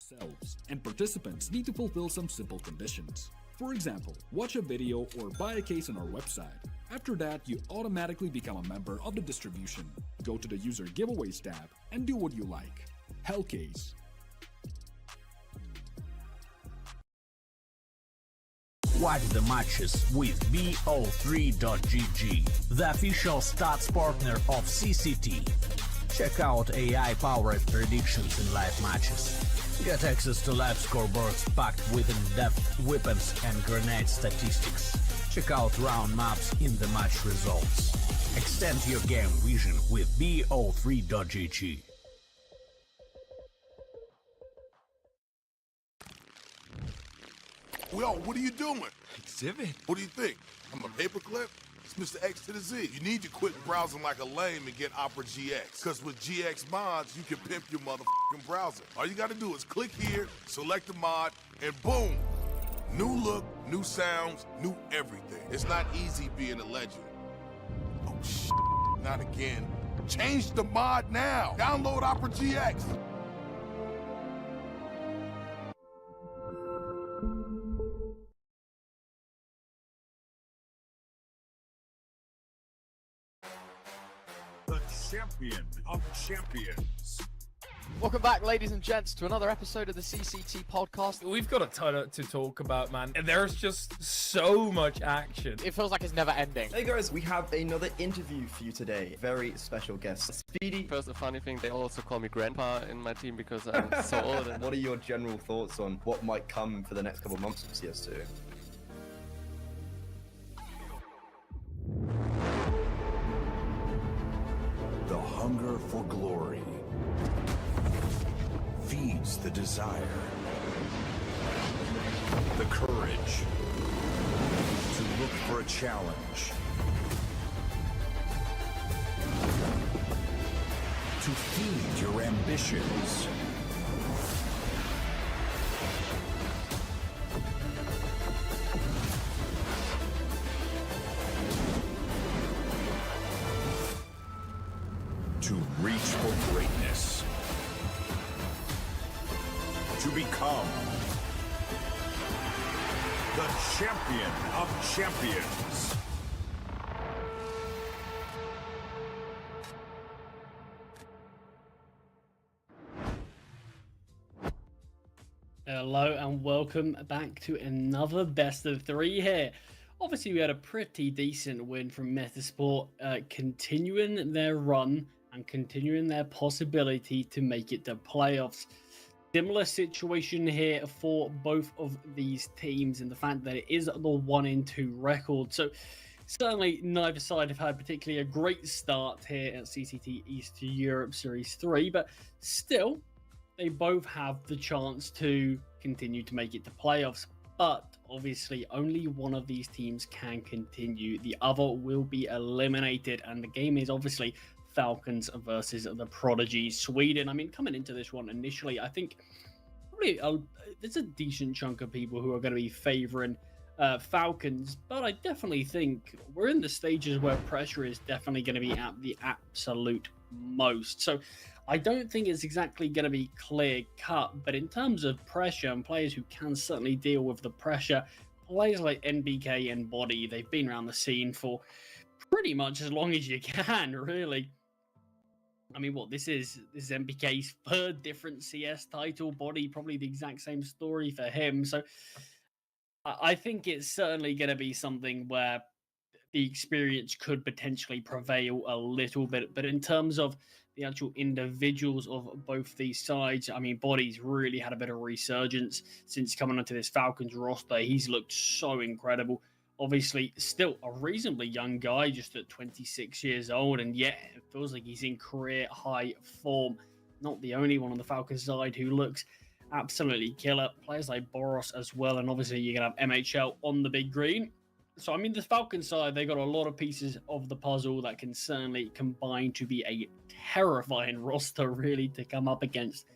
themselves, and participants need to fulfill some simple conditions. For example, watch a video or buy a case on our website. After that, you automatically become a member of the distribution. Go to the user giveaways tab and do what you like. Hellcase. Watch the matches with BO3.GG, the official stats partner of CCT. Check out AI-powered predictions in live matches. Get access to live scoreboards packed with in-depth weapons and grenade statistics. Check out round maps in the match results. Extend your game vision with BO3.GG. Yo, what are you doing? Exhibit. What do you think? I'm a paperclip? It's Mr. X to the Z. You need to quit browsing like a lame and get Opera GX. Because with GX mods, you can pimp your motherfucking browser. All you gotta do is click here, select the mod, and boom! New look, new sounds, new everything. It's not easy being a legend. Oh, shit. Not again. Change the mod now. Download Opera GX. The champion of champions. Welcome back, ladies and gents, to another episode of the CCT podcast. We've got a ton to talk about, man. And there's just so much action. It feels like it's never ending. Hey guys, we have another interview for you today. Very special guest, Speedy. First, the funny thing, they also call me grandpa in my team because I'm so old. And What are your general thoughts on what might come for the next couple of months of CS2? The hunger for glory feeds the desire, the courage to look for a challenge, to feed your ambitions. To reach for greatness. To become the champion of champions. Hello and welcome back to another best of three here. Obviously we had a pretty decent win from Metasport, continuing their run and continuing their possibility to make it to playoffs. Similar situation here for both of these teams in the fact that it is the 1-2 record. So certainly neither side have had particularly a great start here at CCT East Europe Series 3, but still they both have the chance to continue to make it to playoffs. But obviously only one of these teams can continue. The other will be eliminated, and the game is obviously Falcons versus the Prodigies Sweden. I mean, coming into this one initially, I think probably there's a decent chunk of people who are going to be favoring Falcons, but I definitely think we're in the stages where pressure is definitely going to be at the absolute most. So I don't think it's exactly going to be clear cut, but in terms of pressure and players who can certainly deal with the pressure, players like NBK and Body, they've been around the scene for pretty much as long as you can, really. I mean, this is NBK's third different CS title. Body, probably the exact same story for him. So I think it's certainly going to be something where the experience could potentially prevail a little bit. But in terms of the actual individuals of both these sides, I mean, Body's really had a bit of resurgence since coming onto this Falcons roster. He's looked so incredible. Obviously, still a reasonably young guy, just at 26 years old, and yet it feels like he's in career high form. Not the only one on the Falcons side who looks absolutely killer. Players like Boros as well, and obviously you're going to have MHL on the big green. So, I mean, the Falcons side, they got a lot of pieces of the puzzle that can certainly combine to be a terrifying roster, really, to come up against.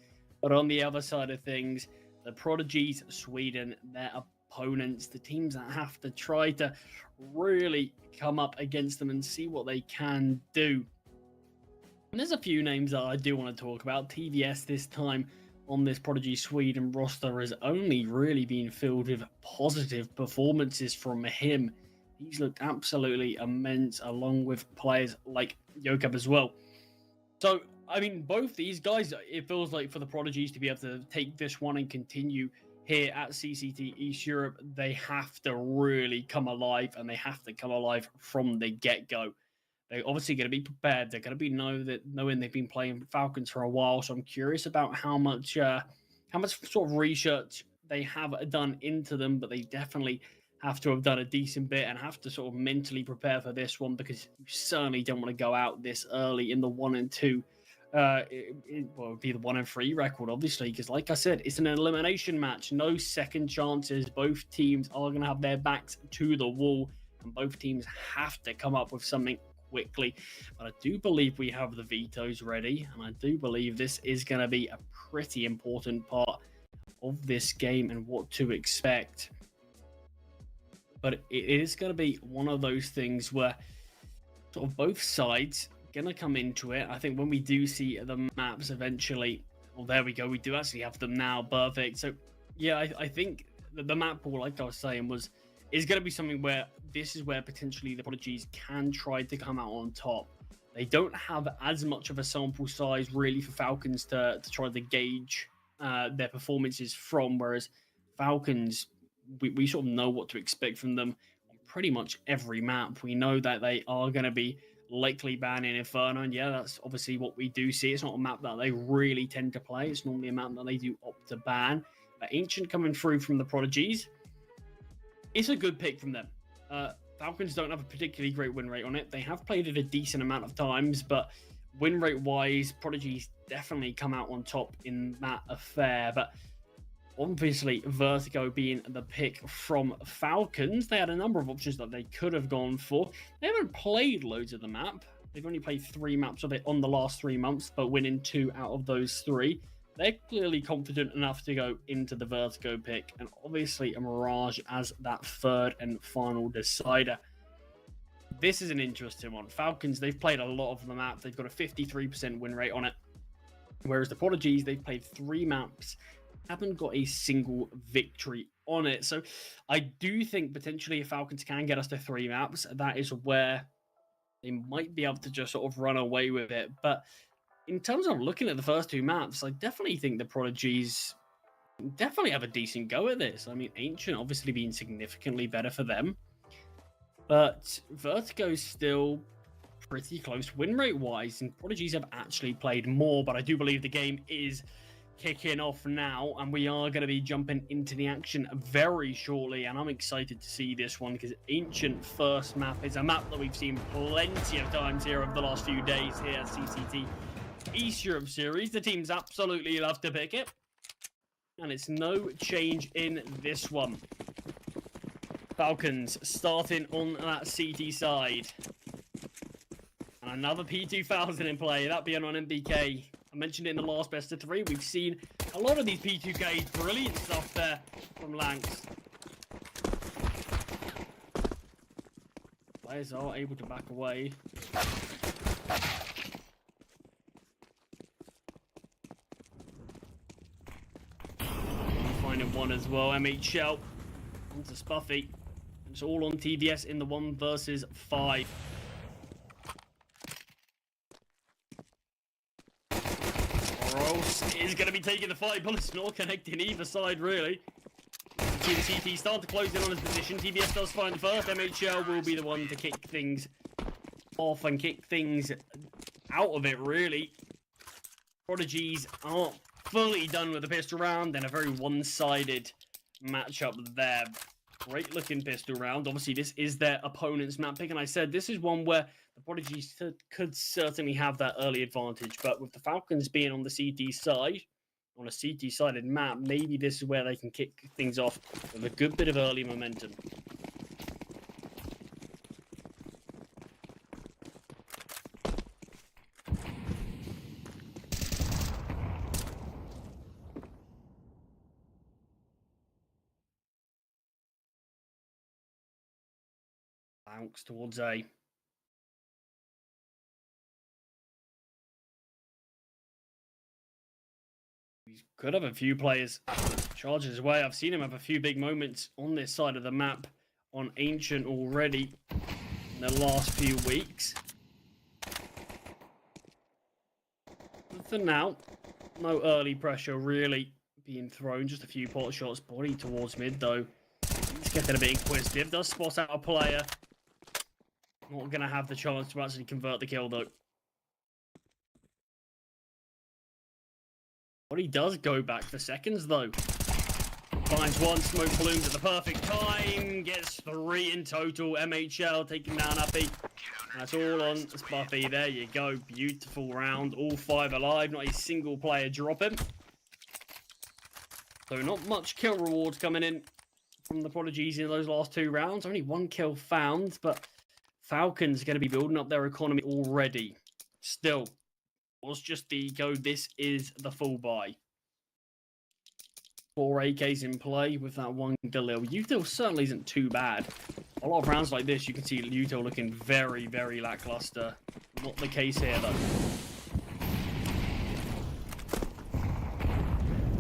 But on the other side of things, the Prodigies, Sweden, their opponents, the teams that have to try to really come up against them and see what they can do. And there's a few names that I do want to talk about. TVS this time on this Prodigy Sweden roster has only really been filled with positive performances from him. He's looked absolutely immense, along with players like Jokic as well. So, I mean, both these guys, it feels like for the Prodigies to be able to take this one and continue here at CCT East Europe, they have to really come alive, and they have to come alive from the get-go. They're obviously going to be prepared. They're going to be knowing they've been playing Falcons for a while. So I'm curious about how much sort of research they have done into them, but they definitely have to have done a decent bit and have to sort of mentally prepare for this one, because you certainly don't want to go out this early in the 1 and 2. It would be the 1 and 3 record, obviously, because like I said, it's an elimination match. No second chances. Both teams are going to have their backs to the wall, and both teams have to come up with something quickly. But I do believe we have the vetoes ready, and I do believe this is going to be a pretty important part of this game and what to expect. But it is going to be one of those things where sort of both sides going to come into it. I think when we do see the maps eventually, well, there we go, we do actually have them now. Perfect. So yeah, I think the map pool, like I was saying, is going to be something where this is where potentially the Prodigies can try to come out on top. They don't have as much of a sample size really for Falcons to try to gauge their performances from, whereas Falcons, we sort of know what to expect from them on pretty much every map. We know that they are going to be likely banning Inferno, and yeah, that's obviously what we do see. It's not a map that they really tend to play. It's normally a map that they do opt to ban. But Ancient coming through from the Prodigies, it's a good pick from them. Falcons don't have a particularly great win rate on it. They have played it a decent amount of times, but win rate wise, Prodigies definitely come out on top in that affair. But obviously, Vertigo being the pick from Falcons, they had a number of options that they could have gone for. They haven't played loads of the map. They've only played 3 maps of it on the last 3 months, but winning 2 out of those 3. They're clearly confident enough to go into the Vertigo pick, and obviously a Mirage as that third and final decider. This is an interesting one. Falcons, they've played a lot of the map. They've got a 53% win rate on it, whereas the Prodigies, they've played 3 maps, haven't got a single victory on it. So I do think potentially if Falcons can get us to 3 maps, that is where they might be able to just sort of run away with it. But in terms of looking at the first 2 maps, I definitely think the Prodigies definitely have a decent go at this. I mean, Ancient obviously being significantly better for them, but Vertigo's still pretty close win rate wise, and Prodigies have actually played more. But I do believe the game is kicking off now, and we are going to be jumping into the action very shortly, and I'm excited to see this one, because Ancient first map is a map that we've seen plenty of times here over the last few days here at CCT East Europe Series. The teams absolutely love to pick it, and it's no change in this one. Falcons starting on that CT side, and another P2000 in play, that being on MBK. I mentioned it in the last best of 3. We've seen a lot of these P2Ks. Brilliant stuff there from Lanx. Players are able to back away. Finding one as well. MHL onto Spuffy. It's all on TDS in the 1 versus 5. Is going to be taking the fight. Bullets not connecting either side, really. See the CT start to close in on his position. TBS does find first. MHL will be the one to kick things off and kick things out of it, really. Prodigies aren't fully done with the pistol round, and a very one-sided matchup there. Great looking pistol round. Obviously, this is their opponent's map pick, and I said this is one where the Prodigies could certainly have that early advantage, but with the Falcons being on the CT side, on a CT-sided map, maybe this is where they can kick things off with a good bit of early momentum. Bounce towards A. He could have a few players charge his way. I've seen him have a few big moments on this side of the map on Ancient already in the last few weeks. But for now, no early pressure really being thrown. Just a few pot shots. Body towards mid though. He's getting a bit inquisitive. Does spot out a player. Not going to have the chance to actually convert the kill though. But he does go back for seconds though. Finds one, smoke balloons at the perfect time. Gets 3 in total. MHL taking down Uppy. That's all on Spuffy. There you go. Beautiful round. All 5 alive. Not a single player dropping. So not much kill rewards coming in from the Prodigies in those last 2 rounds. Only 1 kill found, but Falcons are going to be building up their economy already. Still, was just the go. This is the full buy. 4 AKs in play with that 1 Galil. Util certainly isn't too bad. A lot of rounds like this, you can see Util looking very, very lackluster. Not the case here, though.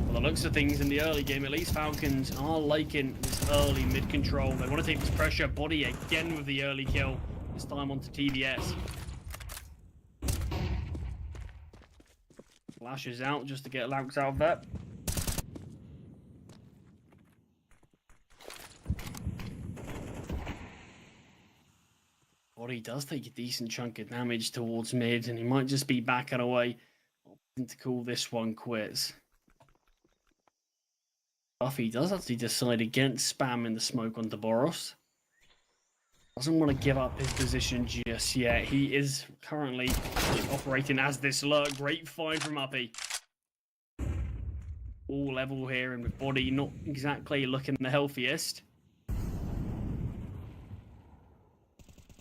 By the looks of things in the early game, at least Falcons are liking this early mid-control. They want to take this pressure. Body again with the early kill. This time onto TVS. Flashes out just to get Lamps out of that. Body does take a decent chunk of damage towards mid, and he might just be backing away. Opting to call this one quits. Buffy does actually decide against spamming the smoke onto Boros. Doesn't want to give up his position just yet. He is currently operating as this lurk. Great find from Uppy. All level here, and with Body not exactly looking the healthiest.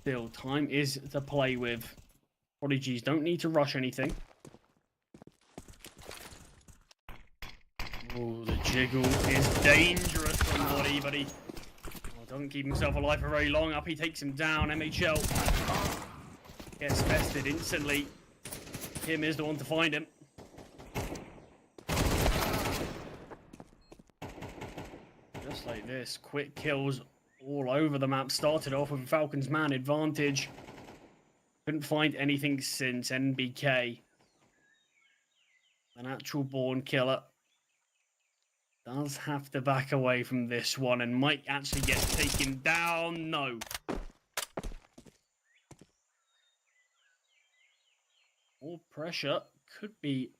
Still, time is to play with. Prodigies don't need to rush anything. Oh, the jiggle is dangerous from Body, but he doesn't keep himself alive for very long. Up, he takes him down. MHL gets bested instantly. Kim is the one to find him. Just like this, quick kills all over the map. Started off with a Falcons man advantage. Couldn't find anything since. NBK, the natural born killer, does have to back away from this one and might actually get taken down. No. More pressure could be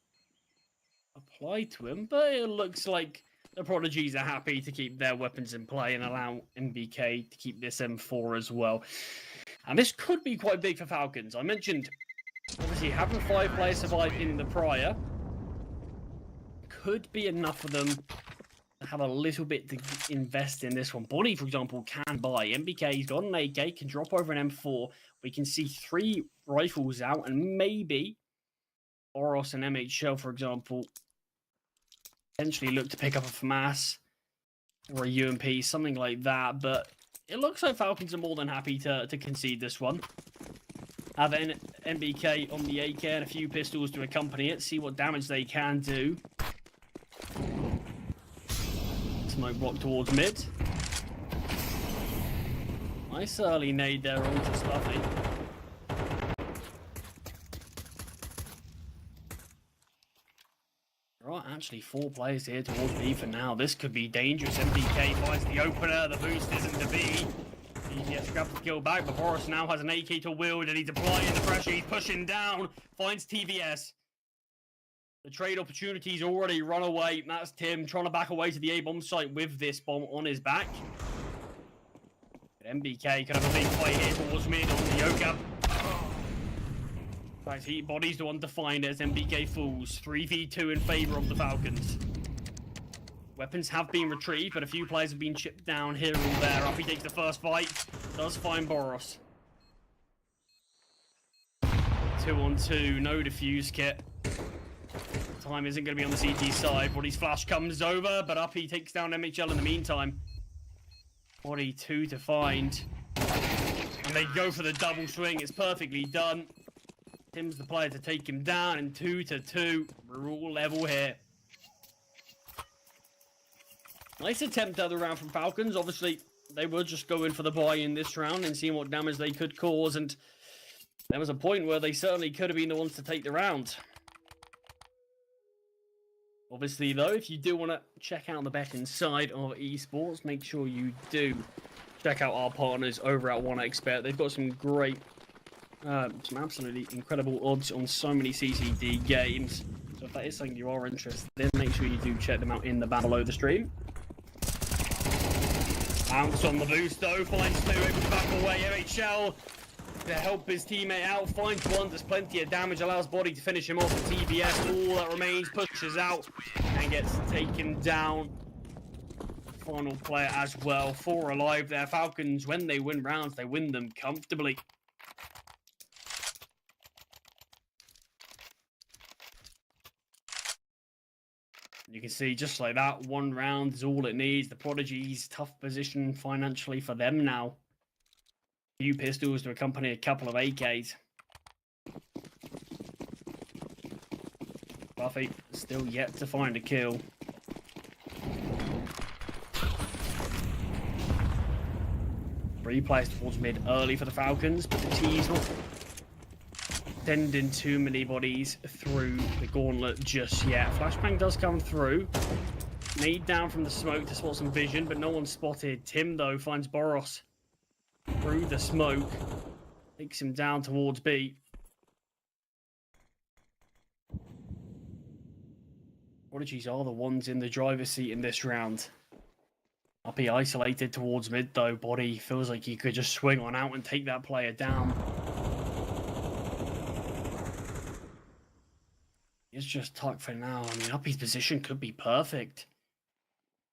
applied to him, but it looks like the Prodigies are happy to keep their weapons in play and allow NBK to keep this M4 as well. And this could be quite big for Falcons. I mentioned, obviously, having 5 players survive in the prior could be enough for them to have a little bit to invest in this one. Body, for example, can buy. NBK, he's got an AK, can drop over an M4. We can see 3 rifles out, and maybe Oros and MHL, for example, potentially look to pick up a FAMAS or a UMP, something like that. But it looks like Falcons are more than happy to concede this one. Have an NBK on the AK and a few pistols to accompany it, see what damage they can do. Smoke block towards mid. Nice early nade there onto Spuffy. There are actually 4 players here towards B for now. This could be dangerous. MBK finds the opener. The boost isn't to be. He has to grab the kill back, but Boris now has an AK to wield and he's applying the pressure. He's pushing down. Finds TVS. The trade opportunity's already run away. That's Tim trying to back away to the A-bomb site with this bomb on his back. But MBK could have a big fight here towards mid on the Yoka. In fact, Heat Body's the one to find as MBK falls. 3v2 in favour of the Falcons. Weapons have been retrieved, but a few players have been chipped down here and there. Up he takes the first fight. Does find Boros. 2-on-2, no defuse kit. Time isn't going to be on the CT side. Body's flash comes over, but Up he takes down MHL in the meantime. Body 2 to find. And they go for the double swing. It's perfectly done. Tim's the player to take him down, and 2-2. We're all level here. Nice attempt the other round from Falcons. Obviously, they were just going for the buy in this round and seeing what damage they could cause. And there was a point where they certainly could have been the ones to take the round. Obviously, though, if you do want to check out the betting side of esports, make sure you do check out our partners over at OneXBet. They've got some great, some absolutely incredible odds on so many CCT games. So if that is something you are interested in, make sure you do check them out in the bar below the stream. Bounce on the boost, though. Finds two, able to back away. MHL to help his teammate out. Finds one, does plenty of damage, allows Body to finish him off at TBS. All that remains, pushes out and gets taken down. Final player as well. 4 alive there. Falcons, when they win rounds, they win them comfortably. You can see just like that, 1 round is all it needs. The Prodigies, tough position financially for them now. Few pistols to accompany a couple of AKs. Buffy still yet to find a kill. Replays towards mid early for the Falcons, but the T's not sending too many bodies through the gauntlet just yet. Flashbang does come through. Nade down from the smoke to spot some vision, but no one spotted. Tim, though, finds Boros through the smoke. Takes him down towards B. Prodigies are the ones in the driver's seat in this round. Uppy isolated towards mid, though. Body feels like he could just swing on out and take that player down. It's just tucked for now. I mean, Uppy's position could be perfect.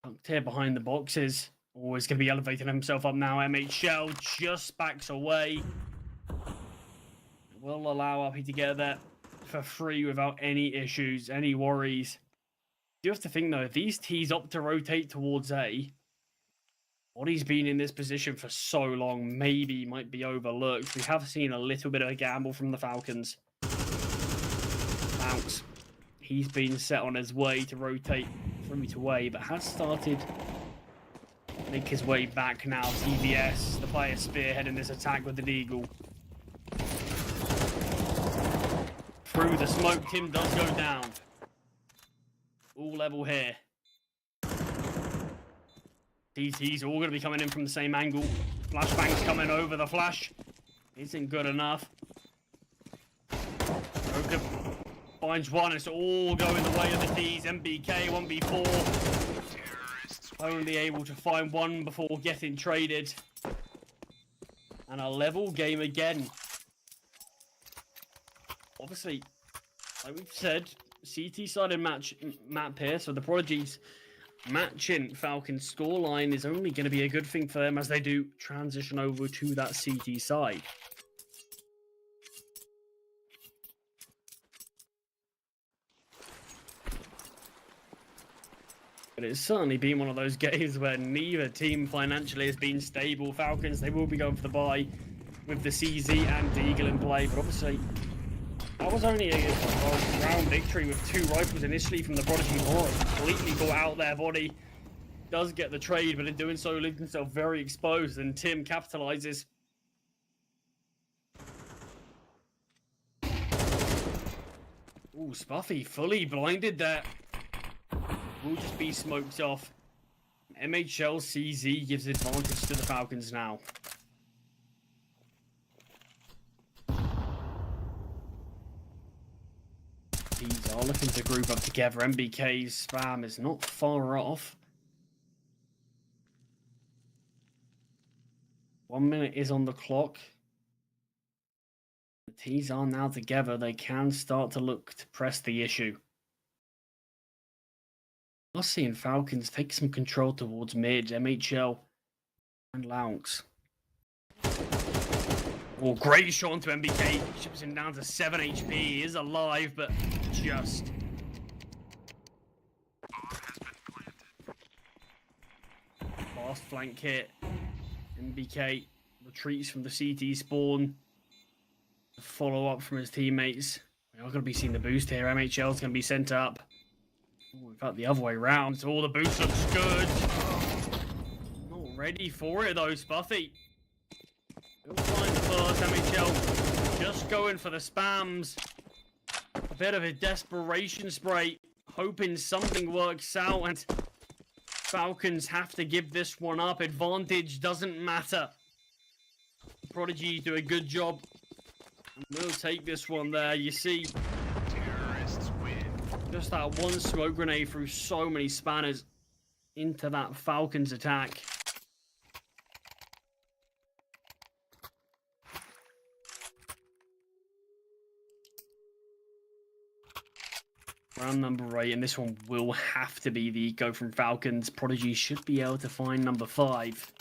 Tucked here behind the boxes. Always going to be elevating himself up now. MHL just backs away. Will allow Uppy to get there for free without any issues, any worries. You have to think, though, if these T's opt to rotate towards A, Body's been in this position for so long, maybe might be overlooked. We have seen a little bit of a gamble from the Falcons. Bounce. He's been set on his way to rotate through to A, but has started to make his way back now. TBS, the player spearheading this attack with an eagle. Through the smoke, Tim does go down. All level here. DT's all going to be coming in from the same angle. Flashbang's coming over. The flash isn't good enough. Joker finds one. It's all going the way of the T's. MBK 1v4. Only able to find one before getting traded. And a level game again. Obviously, like we've said, CT-sided map here, so the Prodigies matching Falcons scoreline is only going to be a good thing for them as they do transition over to that CT side. But it's certainly been one of those games where neither team financially has been stable. Falcons, they will be going for the buy with the CZ and Deagle in play, but obviously that was only a round victory with 2 rifles initially from the Prodigy. Completely got out there. Body does get the trade, but in doing so leaves himself very exposed, and Tim capitalizes. Ooh, Spuffy fully blinded there. Will just be smoked off. MHL CZ gives advantage to the Falcons now. These are looking to group up together. MBK's spam is not far off. 1 minute is on the clock. The T's are now together. They can start to look to press the issue. We're seeing Falcons take some control towards mid. MHL and Lounks. Oh, great shot onto MBK. Ships him down to 7 HP. He is alive, but just. Fast flank hit. MBK retreats from the CT spawn. Follow up from his teammates. We are going to be seeing the boost here. MHL is going to be sent up. Oh, we've got the other way round. So all the boost looks good. Ready for it though, Spuffy. He'll find the first MHL. Just going for the spams. A bit of a desperation spray. Hoping something works out, and Falcons have to give this one up. Advantage doesn't matter. Prodigy do a good job. And we'll take this one there. You see, just that one smoke grenade threw so many spanners into that Falcons attack. Round number 8, and this one will have to be the eco from Falcons. Prodigy should be able to find number 5.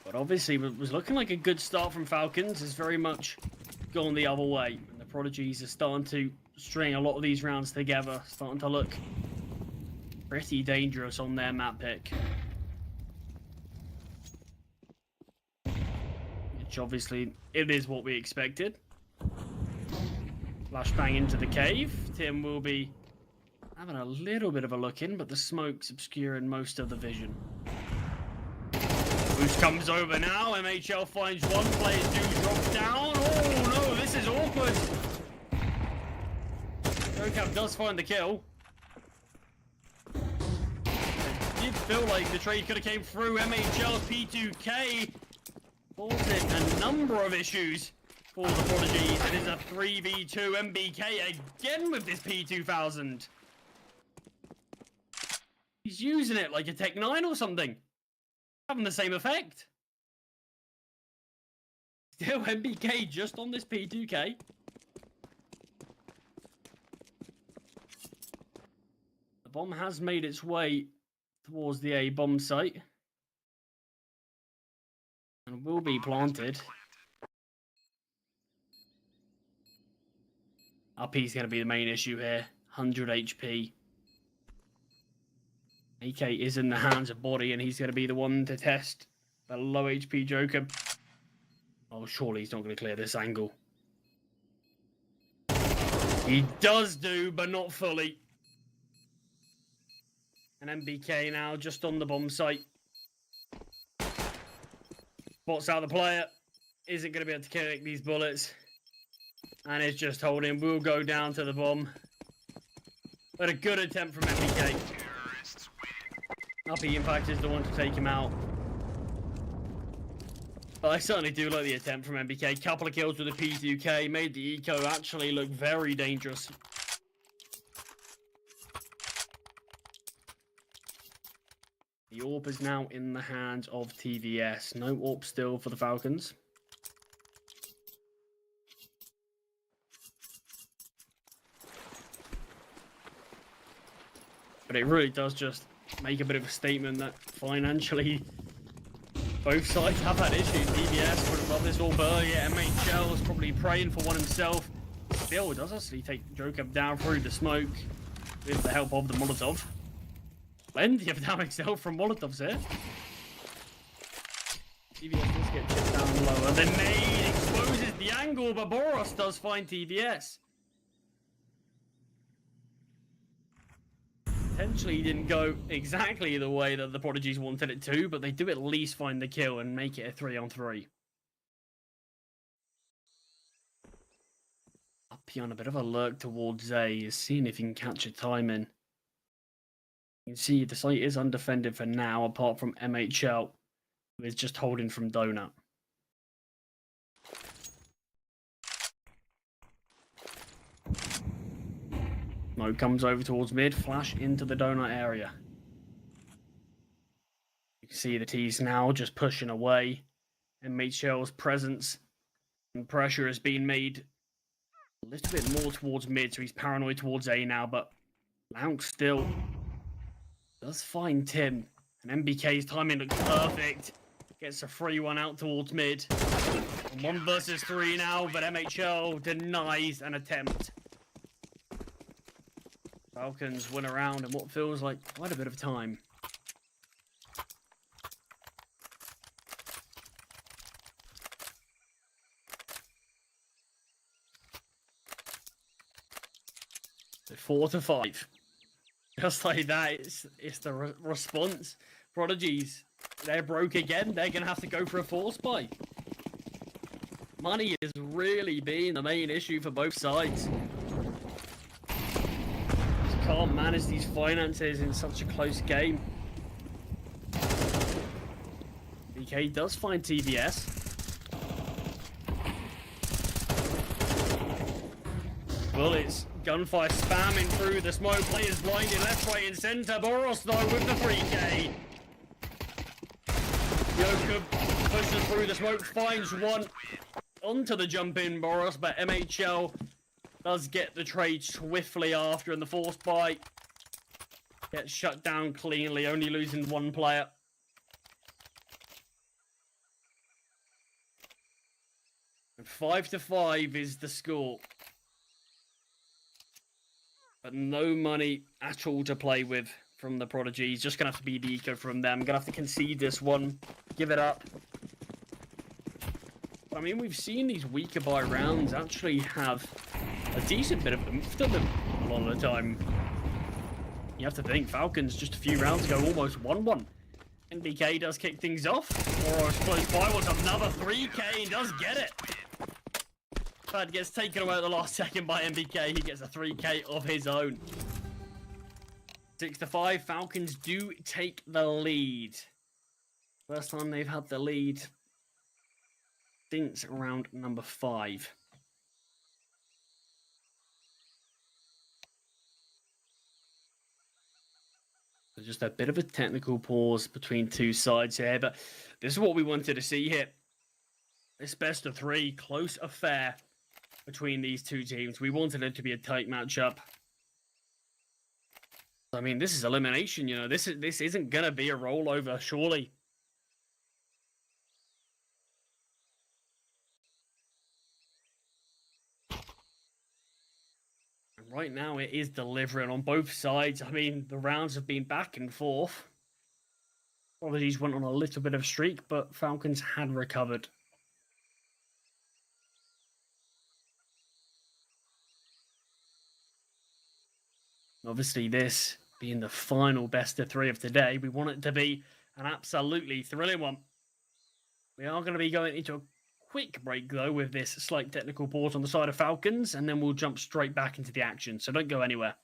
But obviously, it was looking like a good start from Falcons. It's very much gone the other way. And the Prodigies are starting to string a lot of these rounds together. Starting to look pretty dangerous on their map pick. Which obviously, it is what we expected. Flashbang into the cave. Tim will be having a little bit of a look in, but the smoke's obscuring most of the vision. Boost comes over now. MHL finds one. Players do drop down. Oh no, this is awkward. Jocab does find the kill. It did feel like the trade could have came through. MHL P2K causing a number of issues for the Prodigies. It is a 3v2 MBK again with this P2000. He's using it like a Tech 9 or something. Having the same effect. Still MBK just on this P2K. The bomb has made its way towards the A bomb site. And will be planted. RP is going to be the main issue here. 100 HP. AK is in the hands of Body, and he's going to be the one to test the low HP Joker. Oh, surely he's not going to clear this angle. He does do, but not fully. And MBK now just on the bomb site. Spots out the player. Isn't going to be able to connect these bullets. And it's just holding. Will go down to the bomb. But a good attempt from MBK. Uppy Impact is the one to take him out. But I certainly do like the attempt from MBK. Couple of kills with the P2K. Made the eco actually look very dangerous. The AWP is now in the hands of TVS. No AWP still for the Falcons. But it really does just make a bit of a statement that financially both sides have had issues. TVS would have loved this AWP earlier. MHL is probably praying for one himself. Still does actually take Joker down through the smoke with the help of the Molotov. Plenty of damage still from Molotovs here. TVS does get chipped down lower. The nade exposes the angle, but Boros does find TVS. Potentially didn't go exactly the way that the Prodigies wanted it to, but they do at least find the kill and make it a 3-on-3. Uppy on a bit of a lurk towards A, is seeing if he can catch a time in. You can see the site is undefended for now, apart from MHL, who is just holding from Donut. Smoke comes over towards mid, flash into the Donut area. You can see the T's now just pushing away. MHL's presence and pressure has been made a little bit more towards mid, so he's paranoid towards A now, but Lounge still does find Tim. And MBK's timing looks perfect. Gets a free one out towards mid. And 1 versus 3 now, but MHL denies an attempt. Falcons win around in what feels like quite a bit of time. So 4-5. Just like that, it's the response. Prodigies, they're broke again. They're going to have to go for a force buy. Money is really being the main issue for both sides. Just can't manage these finances in such a close game. BK does find TVS. Bullets, gunfire spamming through the smoke. Players blinded left, right, and centre. Boros though with the 3K. Yoka pushes through the smoke, finds one onto the jump in Boros, but MHL does get the trade swiftly after, and the force buy gets shut down cleanly, only losing one player. And 5-5 is the score. But no money at all to play with from the Prodigies. Just going to have to be the eco from them. Going to have to concede this one. Give it up. I mean, we've seen these weaker buy rounds actually have a decent bit of oomph to them a lot of the time. You have to think, Falcons just a few rounds ago almost won one. NBK does kick things off. Or close by was another 3K and does get it. But gets taken away at the last second by MBK. He gets a 3K of his own. 6-5. Falcons do take the lead. First time they've had the lead since round number 5. So just a bit of a technical pause between two sides here, but this is what we wanted to see here. This best of 3 close affair between these two teams. We wanted it to be a tight matchup. I mean, this is elimination, you know. This isn't gonna be a rollover, surely. And right now, it is delivering on both sides. I mean, the rounds have been back and forth. Prodigies went on a little bit of a streak, but Falcons had recovered. Obviously, this being the final best of 3 of today, we want it to be an absolutely thrilling one. We are going to be going into a quick break, though, with this slight technical pause on the side of Falcons, and then we'll jump straight back into the action, so don't go anywhere.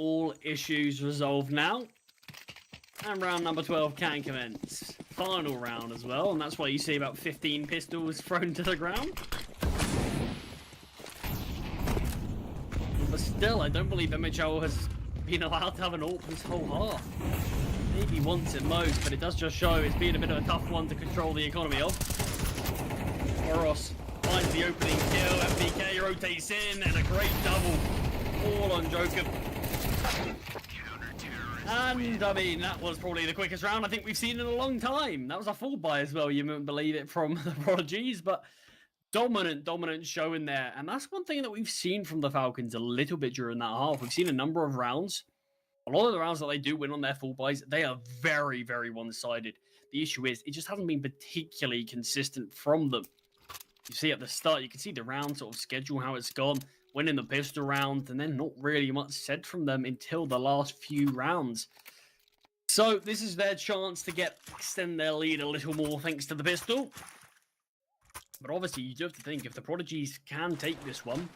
all issues resolved now. And round number 12 can commence. Final round as well, and that's why you see about 15 pistols thrown to the ground. But still, I don't believe MHL has been allowed to have an AWP this whole half. Maybe once at most, but it does just show it's been a bit of a tough one to control the economy of. Boros finds the opening kill, FBK rotates in, and a great double. All on Joker. And, I mean, that was probably the quickest round I think we've seen in a long time. That was a full buy as well, you wouldn't believe it, from the Prodigies, but dominant show in there. And that's one thing that we've seen from the Falcons a little bit during that half. We've seen a number of rounds. A lot of the rounds that they do win on their full buys, they are very, very one-sided. The issue is, it just hasn't been particularly consistent from them. You see at the start, you can see the round sort of schedule, how it's gone, winning the pistol round, and then not really much said from them until the last few rounds. So this is their chance to extend their lead a little more thanks to the pistol. But obviously, you do have to think, if the Prodigies can take this one,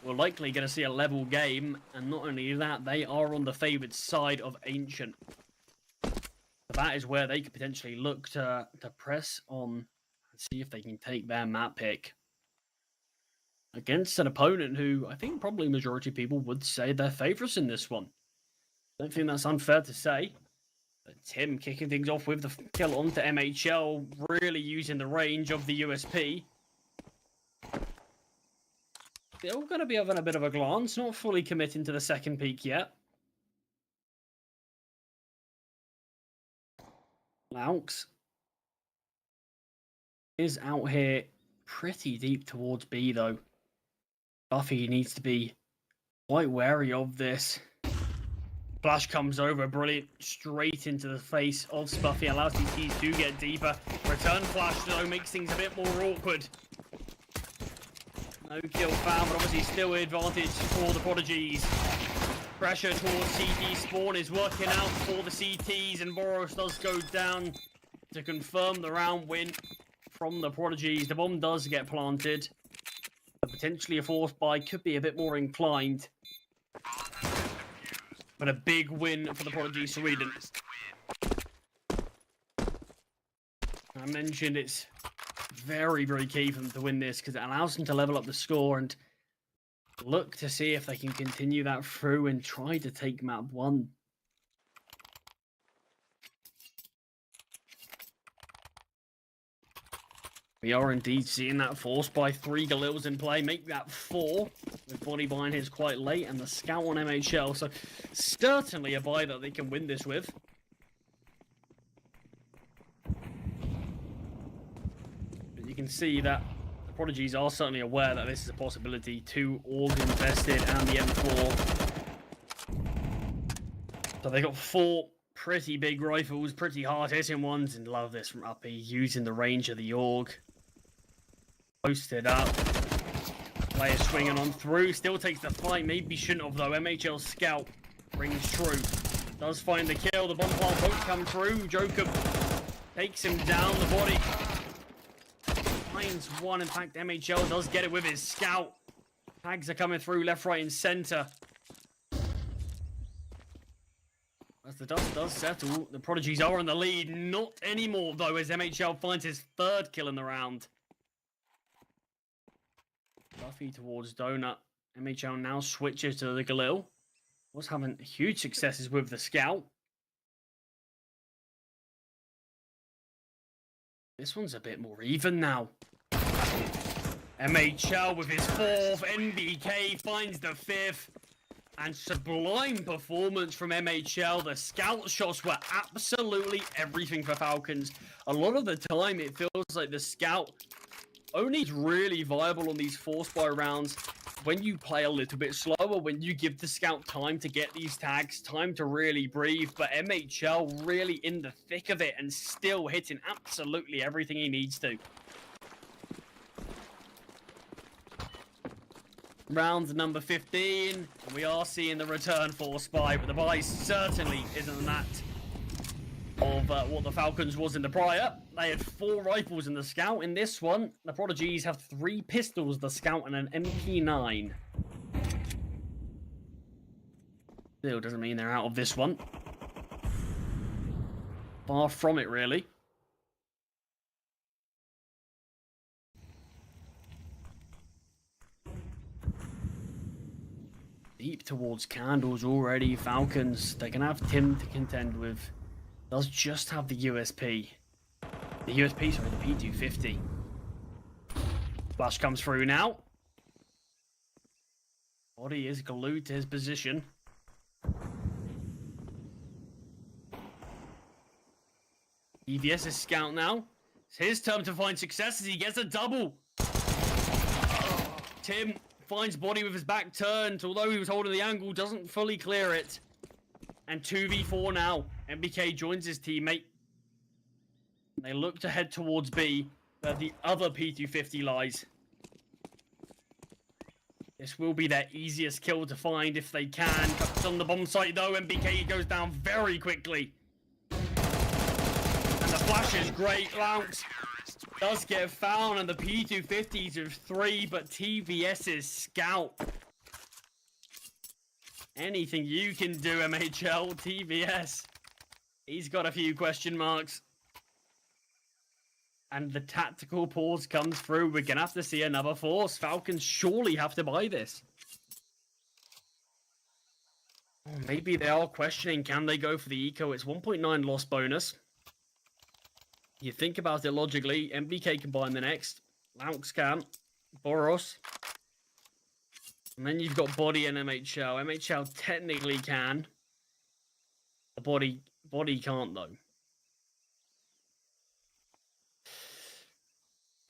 we're likely going to see a level game, and not only that, they are on the favoured side of Ancient. So that is where they could potentially look to press on and see if they can take their map pick against an opponent who I think probably majority of people would say they're favourites in this one. I don't think that's unfair to say. But Tim kicking things off with the kill onto MHL, really using the range of the USP. They're all going to be having a bit of a glance, not fully committing to the second peak yet. Laux is out here pretty deep towards B, though. Buffy needs to be quite wary of this. Flash comes over, brilliant, straight into the face of Spuffy, allows CTs to get deeper. Return flash, though, makes things a bit more awkward. No kill found, but obviously still advantage for the Prodigies. Pressure towards CT spawn is working out for the CTs, and Boros does go down to confirm the round win from the Prodigies. The bomb does get planted. Potentially a force buy could be a bit more inclined. But a big win for the Prodigy Sweden. I mentioned it's very, very key for them to win this because it allows them to level up the score and look to see if they can continue that through and try to take map 1. We are indeed seeing that force by 3 Galils in play, make that 4, with body behind his quite late, and the scout on MHL, so certainly a buy that they can win this with. But you can see that the Prodigies are certainly aware that this is a possibility. 2 organ invested and the M4. So they got 4 pretty big rifles, pretty hard-hitting ones, and love this from Uppy, using the range of the AUG. Posted up. Player swinging on through, still takes the fight, maybe shouldn't have though. MHL scout rings true. Does find the kill, the bomb plant won't come through. Joker takes him down, the body. Finds one, in fact MHL does get it with his scout. Tags are coming through left, right and centre. As the dust does settle, the Prodigies are in the lead. Not anymore though, as MHL finds his 3rd kill in the round. Buffy towards Donut. MHL now switches to the Galil. Was having huge successes with the Scout. This one's a bit more even now. MHL with his 4th. NBK finds the 5th. And sublime performance from MHL. The Scout shots were absolutely everything for Falcons. A lot of the time it feels like the Scout only is really viable on these force buy rounds when you play a little bit slower, when you give the Scout time to get these tags, time to really breathe. But MHL really in the thick of it and still hitting absolutely everything he needs to. Round number 15, and we are seeing the return force buy, but the buy certainly isn't that of what the Falcons was in the prior. They had 4 rifles in the Scout. In this one, the Prodigies have 3 pistols, the Scout, and an MP9. Still doesn't mean they're out of this one. Far from it, really. Deep towards candles already. Falcons, they can have Tim to contend with. Does just have the USP. The P250. Flash comes through now. Body is glued to his position. EVS is scout now. It's his turn to find success as he gets a double. Tim finds body with his back turned, although he was holding the angle, doesn't fully clear it. And 2v4 now. MBK joins his teammate. They look to head towards B, where the other P250 lies. This will be their easiest kill to find if they can. Cuts on the bomb site though, MBK goes down very quickly. And the flash is great. Lounx does get found, and the P250s of 3, but TVS's scout. Anything you can do, MHL, TVS. He's got a few question marks. And the tactical pause comes through. We're going to have to see another force. Falcons surely have to buy this. Oh, maybe they are questioning, can they go for the eco? It's 1.9 loss bonus. You think about it logically. MBK can buy in the next. Lounx can. Boros. And then you've got Body and MHL. MHL technically can. The Body can't though.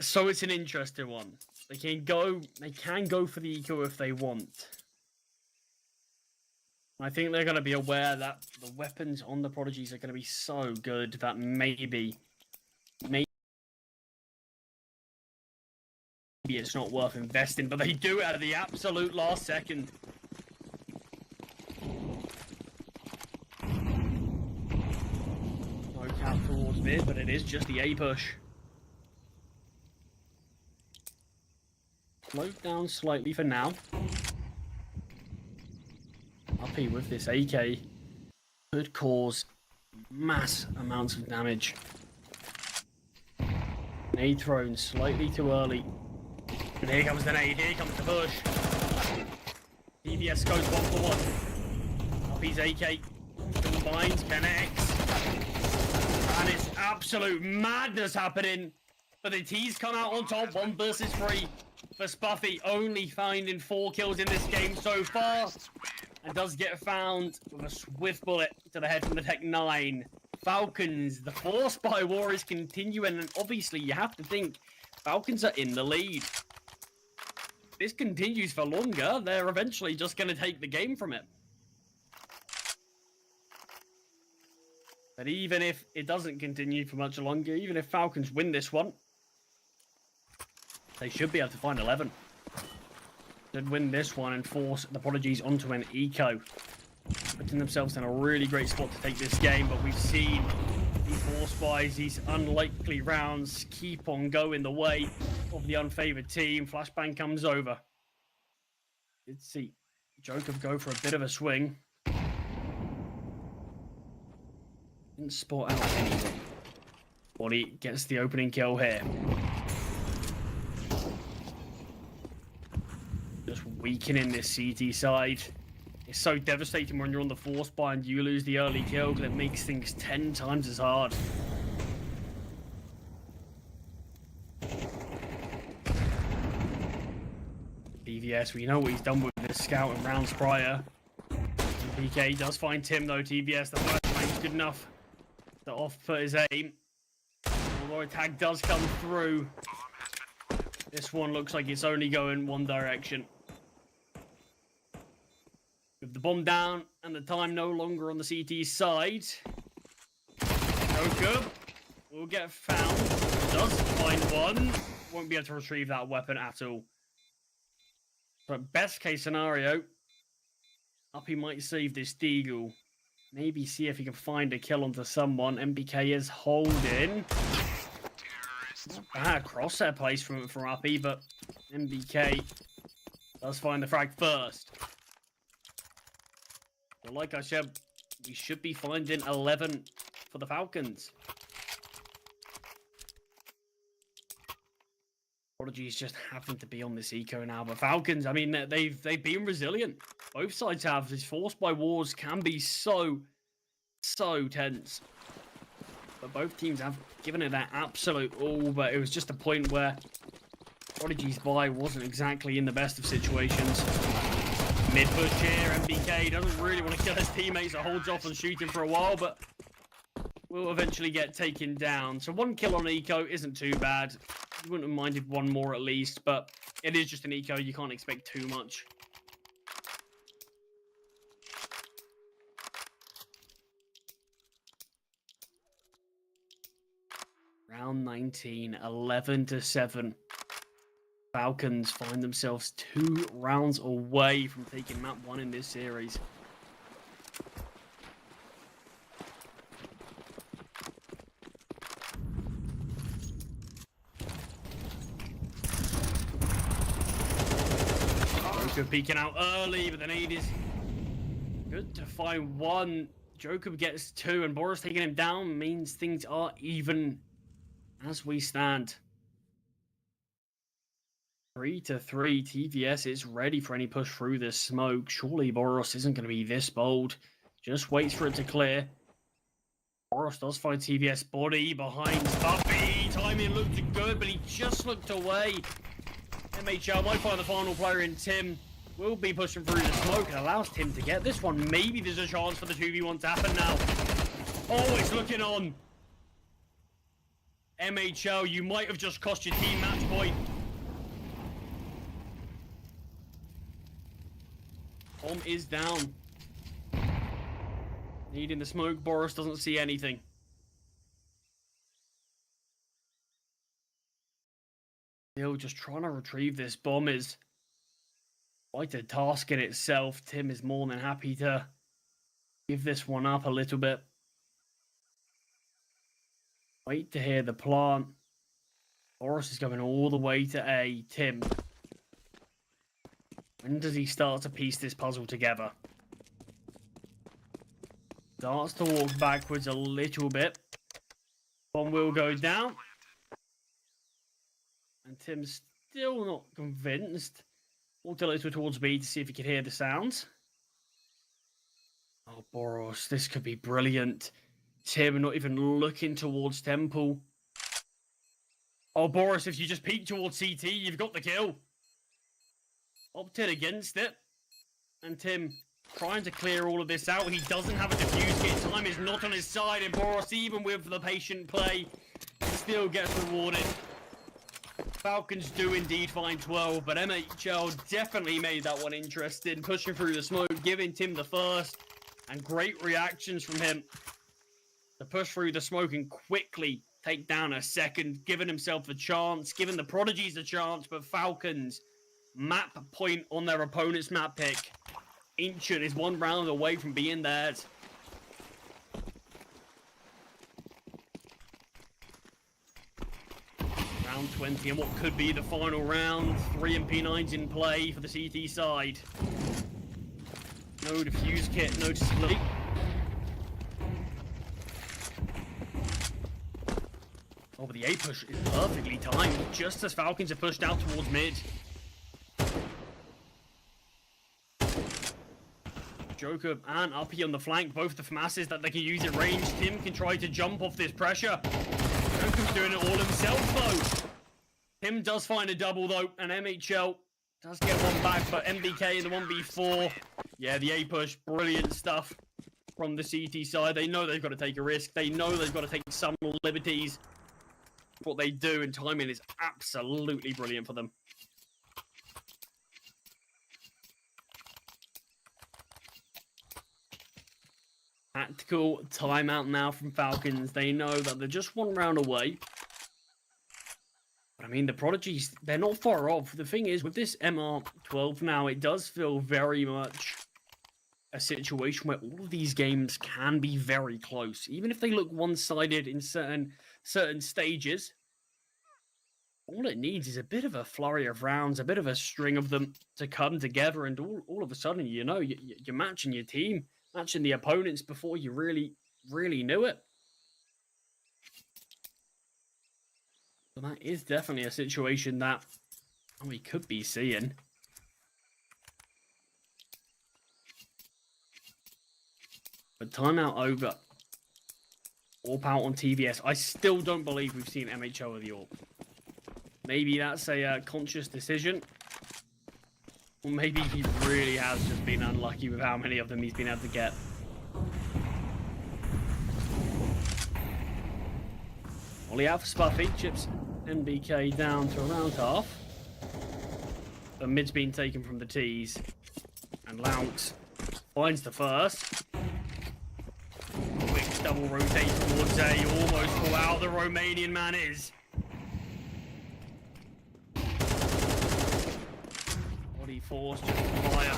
So it's an interesting one. They can go for the eco if they want. I think they're going to be aware that the weapons on the Prodigies are going to be so good that maybe it's not worth investing, but they do it at the absolute last second. No cap towards mid, but it is just the A push. Slowed down slightly for now. Uppy with this AK could cause mass amounts of damage. Nade thrown slightly too early. And here comes the nade, here comes the push. DBS goes 1 for 1. Uppy's AK combines, connects. And it's absolute madness happening. But the T's come out on top, 1 versus 3. For Spuffy, only finding 4 kills in this game so far. And does get found with a swift bullet to the head from the Tech 9. Falcons, the force by war is continuing, and obviously you have to think Falcons are in the lead. If this continues for longer, they're eventually just going to take the game from it. But even if it doesn't continue for much longer, even if Falcons win this one, they should be able to find 11. Should win this one and force the Prodigies onto an eco. Putting themselves in a really great spot to take this game, but we've seen the force buys, these unlikely rounds keep on going the way of the unfavored team. Flashbang comes over. Did see Joker go for a bit of a swing. Didn't spot out anything. Body gets the opening kill here. Just weakening this CT side. It's so devastating when you're on the force buy and you lose the early kill because it makes things 10 times as hard. TVS, we know what he's done with this scout in rounds prior. PK does find Tim though. TVS, the flashbang's good enough to off-put his aim. Although a tag does come through, this one looks like it's only going one direction. With the bomb down and the time no longer on the CT side. Joker will get found. Does find one. Won't be able to retrieve that weapon at all. But best case scenario, Uppy might save this Deagle. Maybe see if he can find a kill onto someone. MBK is holding. Not bad crosshair place from Uppy, but MBK does find the frag first. So like I said, we should be finding 11 for the Falcons. Prodigies just happen to be on this eco now, but Falcons, I mean, they've been resilient. Both sides have. These forced by wars can be so tense. But both teams have given it their absolute all, but it was just a point where Prodigy's buy wasn't exactly in the best of situations. Mid push here, MBK doesn't really want to kill his teammates, so holds off on shooting for a while, but will eventually get taken down. So 1 kill on eco isn't too bad. You wouldn't have minded 1 more at least, but it is just an eco. You can't expect too much. Round 19, 11-7. Falcons find themselves 2 rounds away from taking map 1 in this series. Joker peeking out early, but the nade is good to find 1. Joker gets 2, and Boris taking him down means things are even as we stand. 3-3, TVS is ready for any push through this smoke. Surely Boros isn't going to be this bold. Just waits for it to clear. Boros does find TVS body behind Buffy. Timing looked good, but he just looked away. MHL might find the final player in Tim. Will be pushing through the smoke and allows Tim to get this one. Maybe there's a chance for the 2v1 to happen now. Oh, it's looking on. MHL, you might have just cost your team match point. Bomb is down. Needing the smoke. Boris doesn't see anything. Still just trying to retrieve this bomb is quite a task in itself. Tim is more than happy to give this one up a little bit. Wait to hear the plant. Boris is going all the way to A. Tim. When does he start to piece this puzzle together? Starts to walk backwards a little bit. Bomb will go down. And Tim's still not convinced. Walked a little towards B to see if he could hear the sounds. Oh, Boros, this could be brilliant. Tim not even looking towards Temple. Oh, Boris, if you just peek towards CT, you've got the kill. Opted against it. And Tim trying to clear all of this out. He doesn't have a defuse kit. Time is not on his side. And Boros, even with the patient play, still gets rewarded. Falcons do indeed find 12, but MHL definitely made that one interesting. Pushing through the smoke, giving Tim the first. And great reactions from him. To push through the smoke and quickly take down a second, giving himself the chance, giving the Prodigies a chance, but Falcons map point on their opponent's map pick. Ancient is 1 round away from being theirs. Round 20 and what could be the final round. 3 MP9s in play for the CT side. No defuse kit noticeably. Oh, but the A push is perfectly timed, just as Falcons are pushed out towards mid. Joker and Uppy on the flank, both the FAMASs that they can use at range. Tim can try to jump off this pressure. Joker's doing it all himself, though. Tim does find a double, though, and MHL does get one back, but MBK in the 1v4. Yeah, the A push, brilliant stuff from the CT side. They know they've got to take a risk. They know they've got to take some liberties. What they do, and timing is absolutely brilliant for them. Tactical timeout now from Falcons. They know that they're just 1 round away. But I mean, the Prodigies, they're not far off. The thing is, with this MR12 now, it does feel very much a situation where all of these games can be very close. Even if they look one-sided in certain stages, all it needs is a bit of a flurry of rounds, a bit of a string of them to come together, and all of a sudden, you know, you're matching your team. matching the opponents before you really knew it. So that is definitely a situation that we could be seeing. But timeout over. Warp out on TVS. I still don't believe we've seen MHO with the AWP. Maybe that's a conscious decision. Or maybe he really has just been unlucky with how many of them he's been able to get. Ollie out for Spuffy. Chips NBK down to around half. The mid's been taken from the tees. And Lounx finds the first. Quick double rotate towards A. Almost pull out. The Romanian man is. Body force just fire.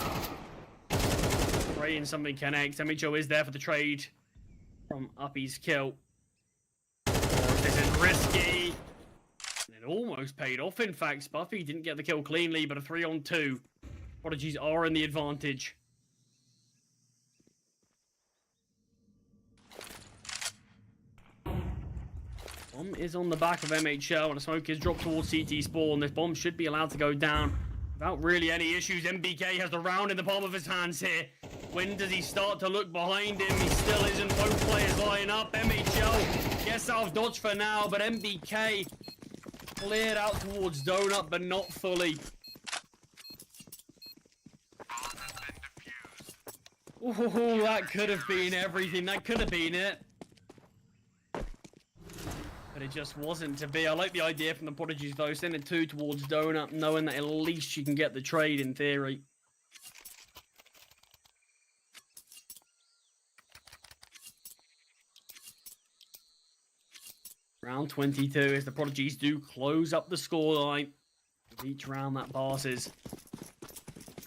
Praying something connects. MHO is there for the trade from Uppy's kill. This is risky. And it almost paid off. In fact, Spuffy didn't get the kill cleanly, but a 3-on-2. Prodigies are in the advantage. Bomb is on the back of MHL, and a smoke is dropped towards CT spawn. This bomb should be allowed to go down without really any issues. MBK has the round in the palm of his hands here. When does he start to look behind him? He still isn't. Both players line up. MHL gets out of dodge for now, but MBK cleared out towards Donut, but not fully. Oh, that could have been everything. That could have been it. But it just wasn't to be. I like the idea from the Prodigies, though. Sending 2 towards Donut, knowing that at least you can get the trade in theory. Round 22 as the Prodigies do close up the scoreline. Each round that passes.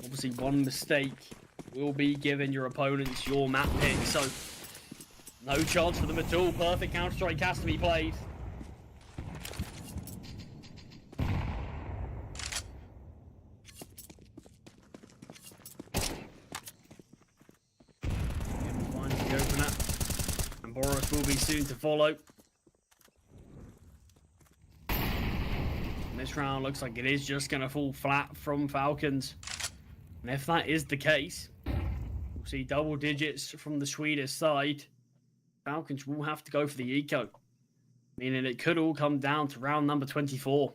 Obviously, one mistake will be giving your opponents your map pick. So, no chance for them at all. Perfect Counter-Strike has to be played. Finds the opener. And Boris will be soon to follow. This round looks like it is just going to fall flat from Falcons. And if that is the case, we'll see double digits from the Swedish side. Falcons will have to go for the eco, meaning it could all come down to round number 24.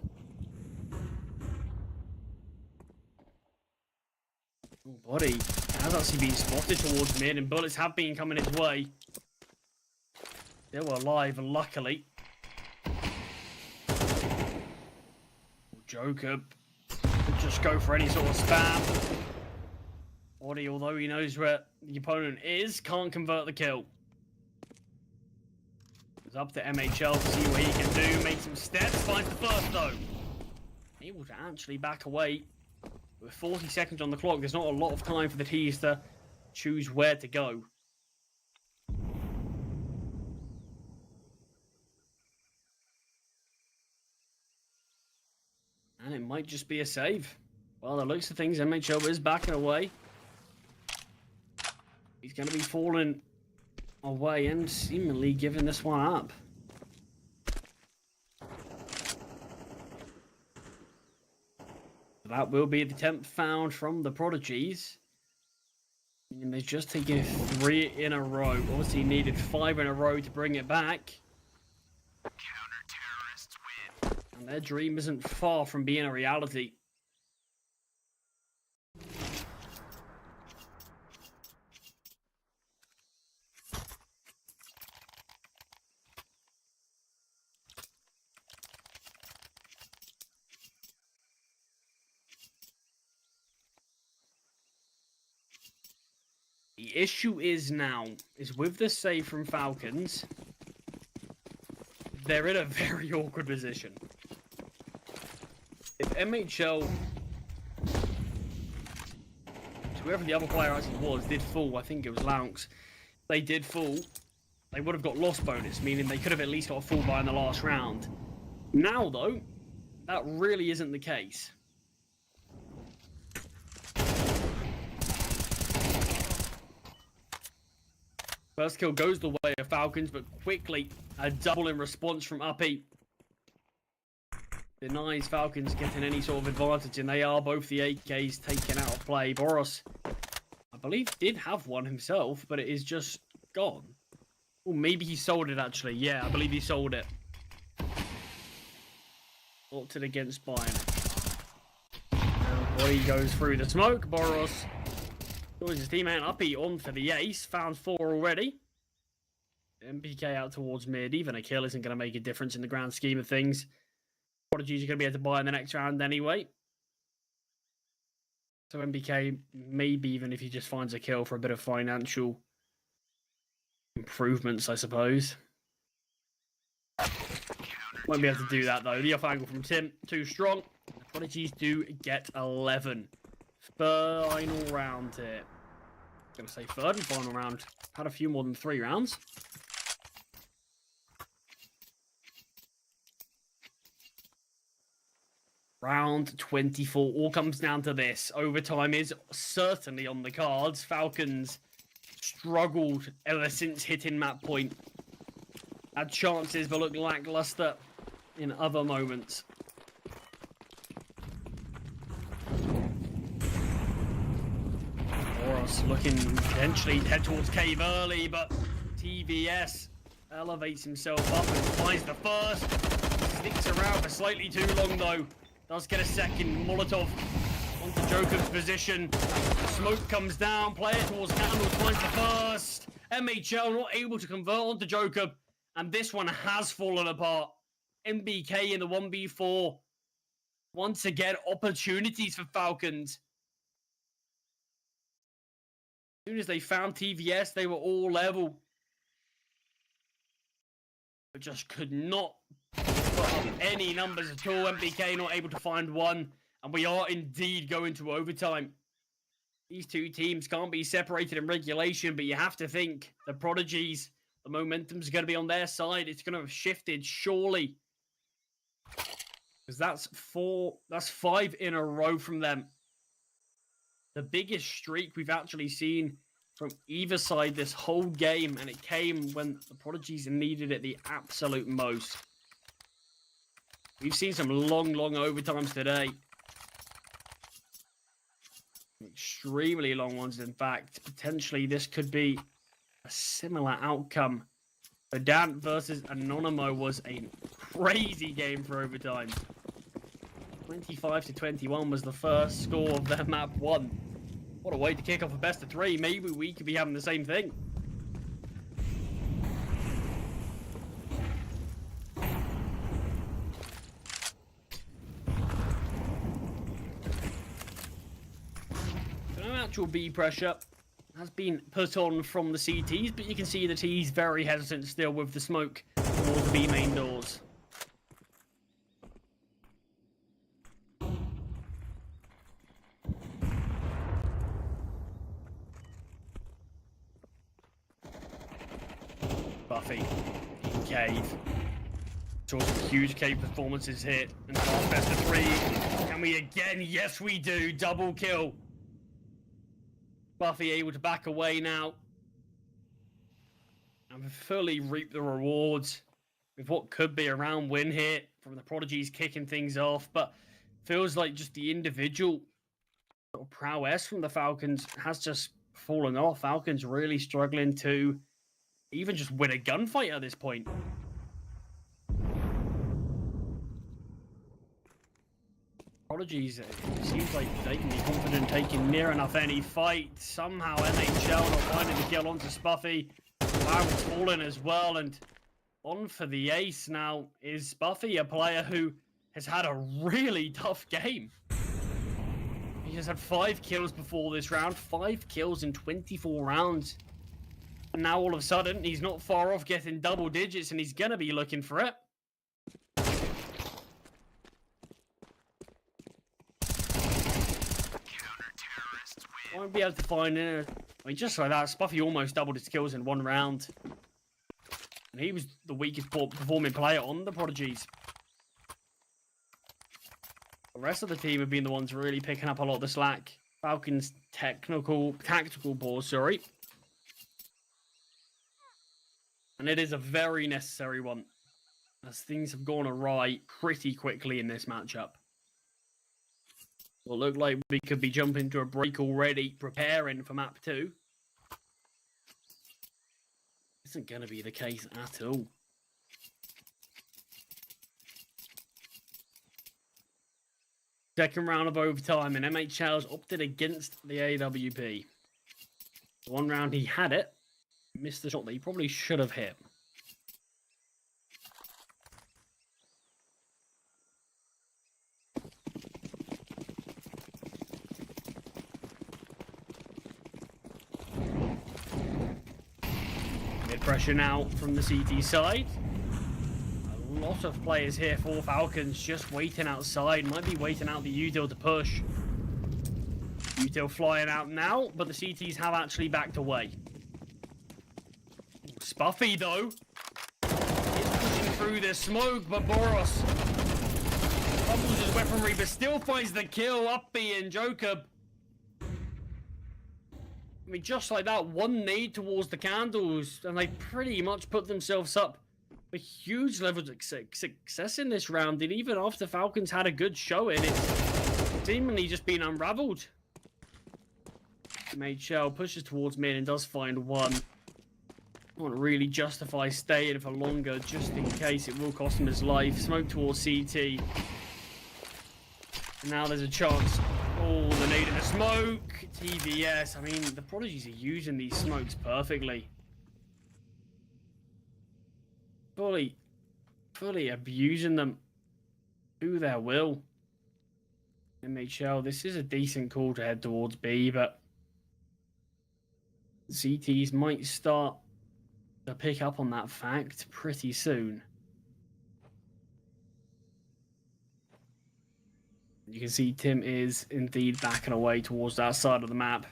Oh, Body has actually been spotted towards mid, and bullets have been coming his way. Still alive, luckily. Joker could just go for any sort of spam. Body, although he knows where the opponent is, can't convert the kill. It's up to MHL to see what he can do. Make some steps, finds the first though. Able to actually back away. With 40 seconds on the clock, there's not a lot of time for the T's to choose where to go. And it might just be a save. Well, the looks of things, MHL is backing away. He's going to be falling away and seemingly giving this one up. That will be the 10th found from the Prodigies. And they've just taken 3 in a row. Obviously needed 5 in a row to bring it back. And their dream isn't far from being a reality. The issue is with the save from Falcons, they're in a very awkward position. If MHL, whoever the other player actually was, did fall, I think it was Lounx, they did fall, they would have got loss bonus, meaning they could have at least got a fall by in the last round. Now, though, that really isn't the case. First kill goes the way of Falcons, but quickly a double in response from Uppy. Denies Falcons getting any sort of advantage, and they are both the AKs taken out of play. Boros, I believe, did have one himself, but it is just gone. Or maybe he sold it, actually. Yeah, I believe he sold it. Opted against Bayern. Body goes through the smoke. Boros joins his teammate. Uppy on for the ace. Found 4 already. MPK out towards mid. Even a kill isn't going to make a difference in the grand scheme of things. Prodigies are going to be able to buy in the next round anyway. So MPK, maybe even if he just finds a kill for a bit of financial improvements, I suppose. Won't be able to do that, though. The off angle from Tim, too strong. The Prodigies do get 11. Final round here. I'm going to say third and final round. Had a few more than 3 rounds. Round 24. All comes down to this. Overtime is certainly on the cards. Falcons struggled ever since hitting map point. Had chances, but looked lackluster in other moments. Boros looking potentially head towards cave early, but TVS elevates himself up and finds the first. Sticks around for slightly too long, though. Does get a second. Molotov onto Joker's position. Smoke comes down. Player towards Candles finds the first. MHL not able to convert onto Joker. And this one has fallen apart. MBK in the 1v4. Once again, opportunities for Falcons. As soon as they found TVS, they were all level. But just could not put up any numbers at all. MBK not able to find one. And we are indeed going to overtime. These two teams can't be separated in regulation, but you have to think the Prodigies, the momentum's going to be on their side. It's going to have shifted, surely. Because that's 5 in a row from them. The biggest streak we've actually seen from either side this whole game, and it came when the Prodigies needed it the absolute most. We've seen some long overtimes today. Extremely long ones, in fact. Potentially, this could be a similar outcome. Verdant versus Anonymo was a crazy game for overtime. 25-21 was the first score of their map 1. What a way to kick off a best of 3. Maybe we could be having the same thing. No actual B pressure has been put on from the CTs, but you can see the T's very hesitant still with the smoke towards the B main doors. Buffy in cave. Saw some huge cave performances here. And last best of 3. Can we again? Yes, we do. Double kill. Buffy able to back away now. And fully reap the rewards with what could be a round win here from the Prodigies kicking things off. But feels like just the individual sort of prowess from the Falcons has just fallen off. Falcons really struggling to even just win a gunfight at this point. Prodigies, it seems like they can be confident taking near enough any fight. Somehow NHL not finding the kill onto Spuffy. Cloud's fallen as well, and on for the ace now is Spuffy, a player who has had a really tough game. He has had 5 kills before this round, 5 kills in 24 rounds. And now all of a sudden, he's not far off getting double digits, and he's going to be looking for it. Won't be able to find it. I mean, just like that, Spuffy almost doubled his kills in 1 round. And he was the weakest performing player on the Prodigies. The rest of the team have been the ones really picking up a lot of the slack. Falcons tactical pause, sorry. And it is a very necessary one, as things have gone awry pretty quickly in this matchup. It'll look like we could be jumping to a break already, preparing for map 2. Isn't going to be the case at all. Second round of overtime, and MHL's opted against the AWP. One round he had it, missed the shot that he probably should have hit. Mid pressure now from the CT side. A lot of players here for Falcons just waiting outside. Might be waiting out the Udil to push. Udil flying out now, but the CTs have actually backed away. Spuffy though is pushing through the smoke, but Boros fumbles his weaponry, but still finds the kill. Uppy and Joker. I mean, just like that, one nade towards the candles, and they pretty much put themselves up for huge levels of success in this round. And even after Falcons had a good showing, it's seemingly just been unraveled. MHL pushes towards mid and does find one. Won't really justify staying for longer, just in case it will cost him his life. Smoke towards CT. And now there's a chance. Oh, the nade in the smoke. TVS. I mean, the Prodigies are using these smokes perfectly. Fully abusing them to their will. MHL, this is a decent call to head towards B, but CTs might start to pick up on that fact pretty soon. You can see Tim is indeed backing away towards that side of the map.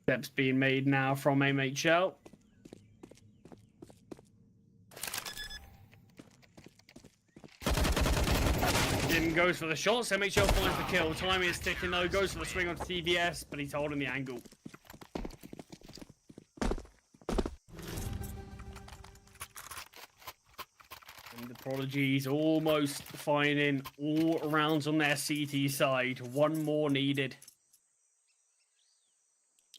Steps being made now from MHL. Tim goes for the shots. MHL finds the kill. Timing is ticking though. Goes for the swing onto TVS, but he's holding the angle. And the Prodigies almost finding all rounds on their CT side. One more needed.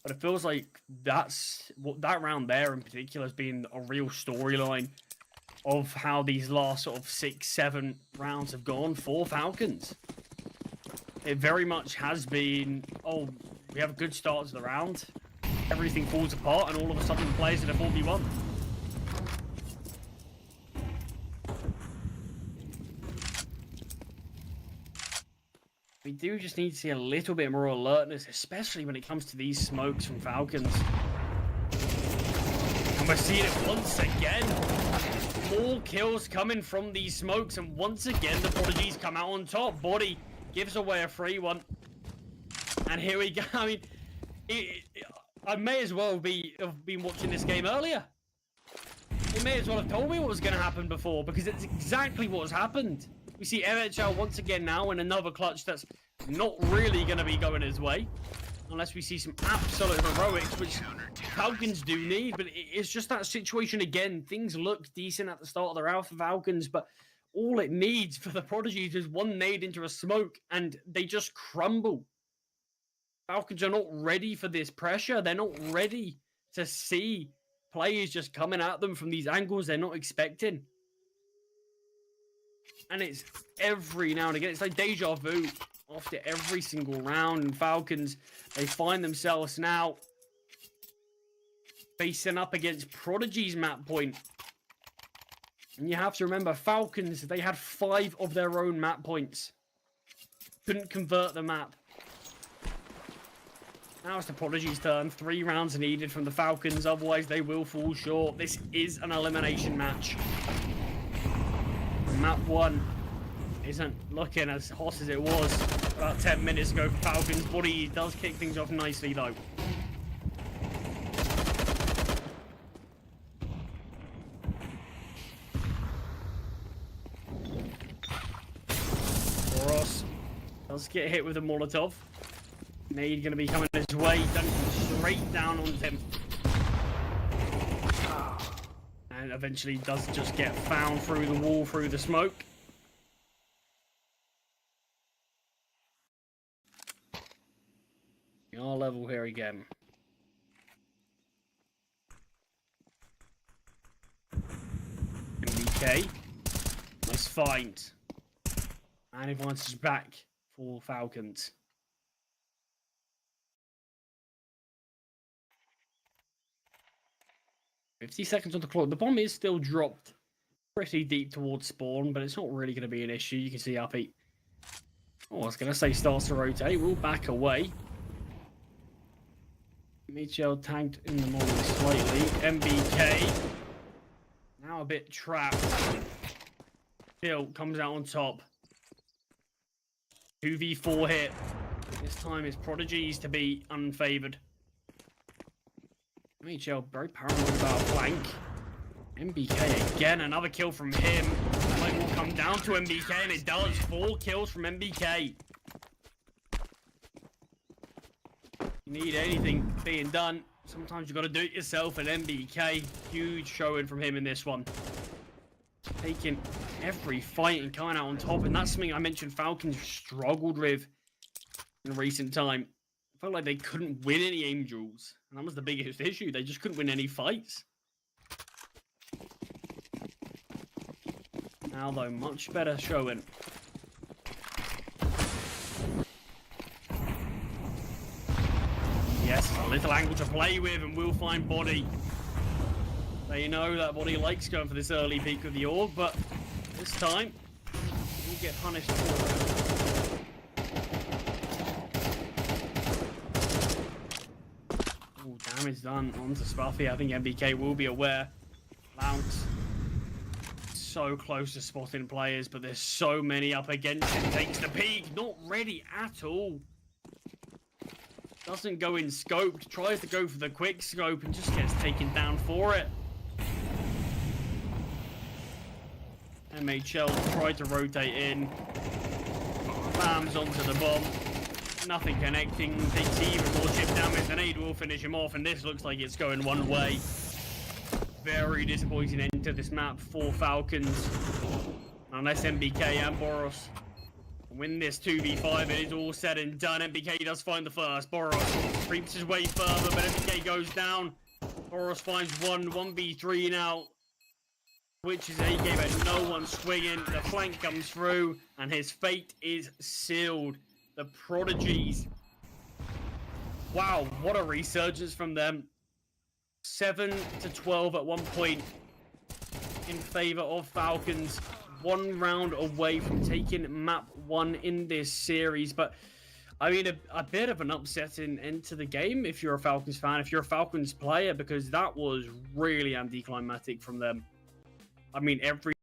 But it feels like that round there in particular has been a real storyline of how these last sort of 6-7 rounds have gone for Falcons. It very much has been, oh, we have a good start to the round. Everything falls apart and all of a sudden the players in a 4v1. We do just need to see a little bit more alertness, especially when it comes to these smokes from Falcons. And we're seeing it once again. More kills coming from these smokes, and once again the Prodigies come out on top. Body gives away a free one. And here we go. I mean, I may as well have been watching this game earlier. It may as well have told me what was going to happen before, because it's exactly what's happened. We see MHL once again now in another clutch that's not really going to be going his way. Unless we see some absolute heroics, which Falcons do need. But it's just that situation again. Things look decent at the start of the round for Falcons, but all it needs for the Prodigies is one nade into a smoke, and they just crumble. Falcons are not ready for this pressure. They're not ready to see players just coming at them from these angles they're not expecting. And it's every now and again. It's like deja vu after every single round. And Falcons, they find themselves now facing up against Prodigy's map point. And you have to remember, Falcons, they had 5 of their own map points. Couldn't convert the map. Now it's the Prodigy's turn. 3 rounds needed from the Falcons, otherwise they will fall short. This is an elimination match. Map 1 isn't looking as hot as it was about 10 minutes ago for Falcons. Body does kick things off nicely though. Boros does get hit with a Molotov. Nade going to be coming his way. Done straight down on him. eventually does just get found through the wall, through the smoke. We are level here again. MBK. Nice find. And advantage back for Falcons. $50 on the clock. The bomb is still dropped pretty deep towards spawn, but it's not really going to be an issue. You can see Uppy. Oh, I was going to say starts to rotate. We'll back away. Mitchell tagged in the morning slightly. MBK. Now a bit trapped. Still comes out on top. 2v4 hit. This time it's Prodigies to be unfavored. MHL very paranoid about flank. MBK again, another kill from him. Fight will come down to MBK, and it does. 4 kills from MBK. You need anything being done, sometimes you got to do it yourself. And MBK, huge showing from him in this one. Taking every fight and coming out on top, and that's something I mentioned Falcons struggled with in recent time. I felt like they couldn't win any aim duels, and that was the biggest issue. They just couldn't win any fights. Now though, much better showing. Yes, a little angle to play with, and we'll find Body. They know that Body likes going for this early peek with the orb, but this time, we'll get punished for it. Oh, damage done onto Spuffy. I think MBK will be aware. Lounce. So close to spotting players, but there's so many up against him. Takes the peek, not ready at all. Doesn't go in scoped, tries to go for the quick scope and just gets taken down for it. MHL tried to rotate in. Bams onto the bomb. Nothing connecting. Takes even more chip damage. The nade will finish him off, and this looks like it's going one way. Very disappointing end to this map for Falcons. Unless MBK and Boros win this 2v5, it is all said and done. MBK does find the first. Boros creeps his way further, but MBK goes down. Boros finds 1v3 now. Which is AK, but no one swinging. The flank comes through, and his fate is sealed. The Prodigies. Wow, what a resurgence from them. 7-12 at one point in favor of Falcons. 1 round away from taking map 1 in this series, but I mean a bit of an upsetting end to the game if you're a Falcons fan, if you're a Falcons player, because that was really anticlimactic from them. I mean, every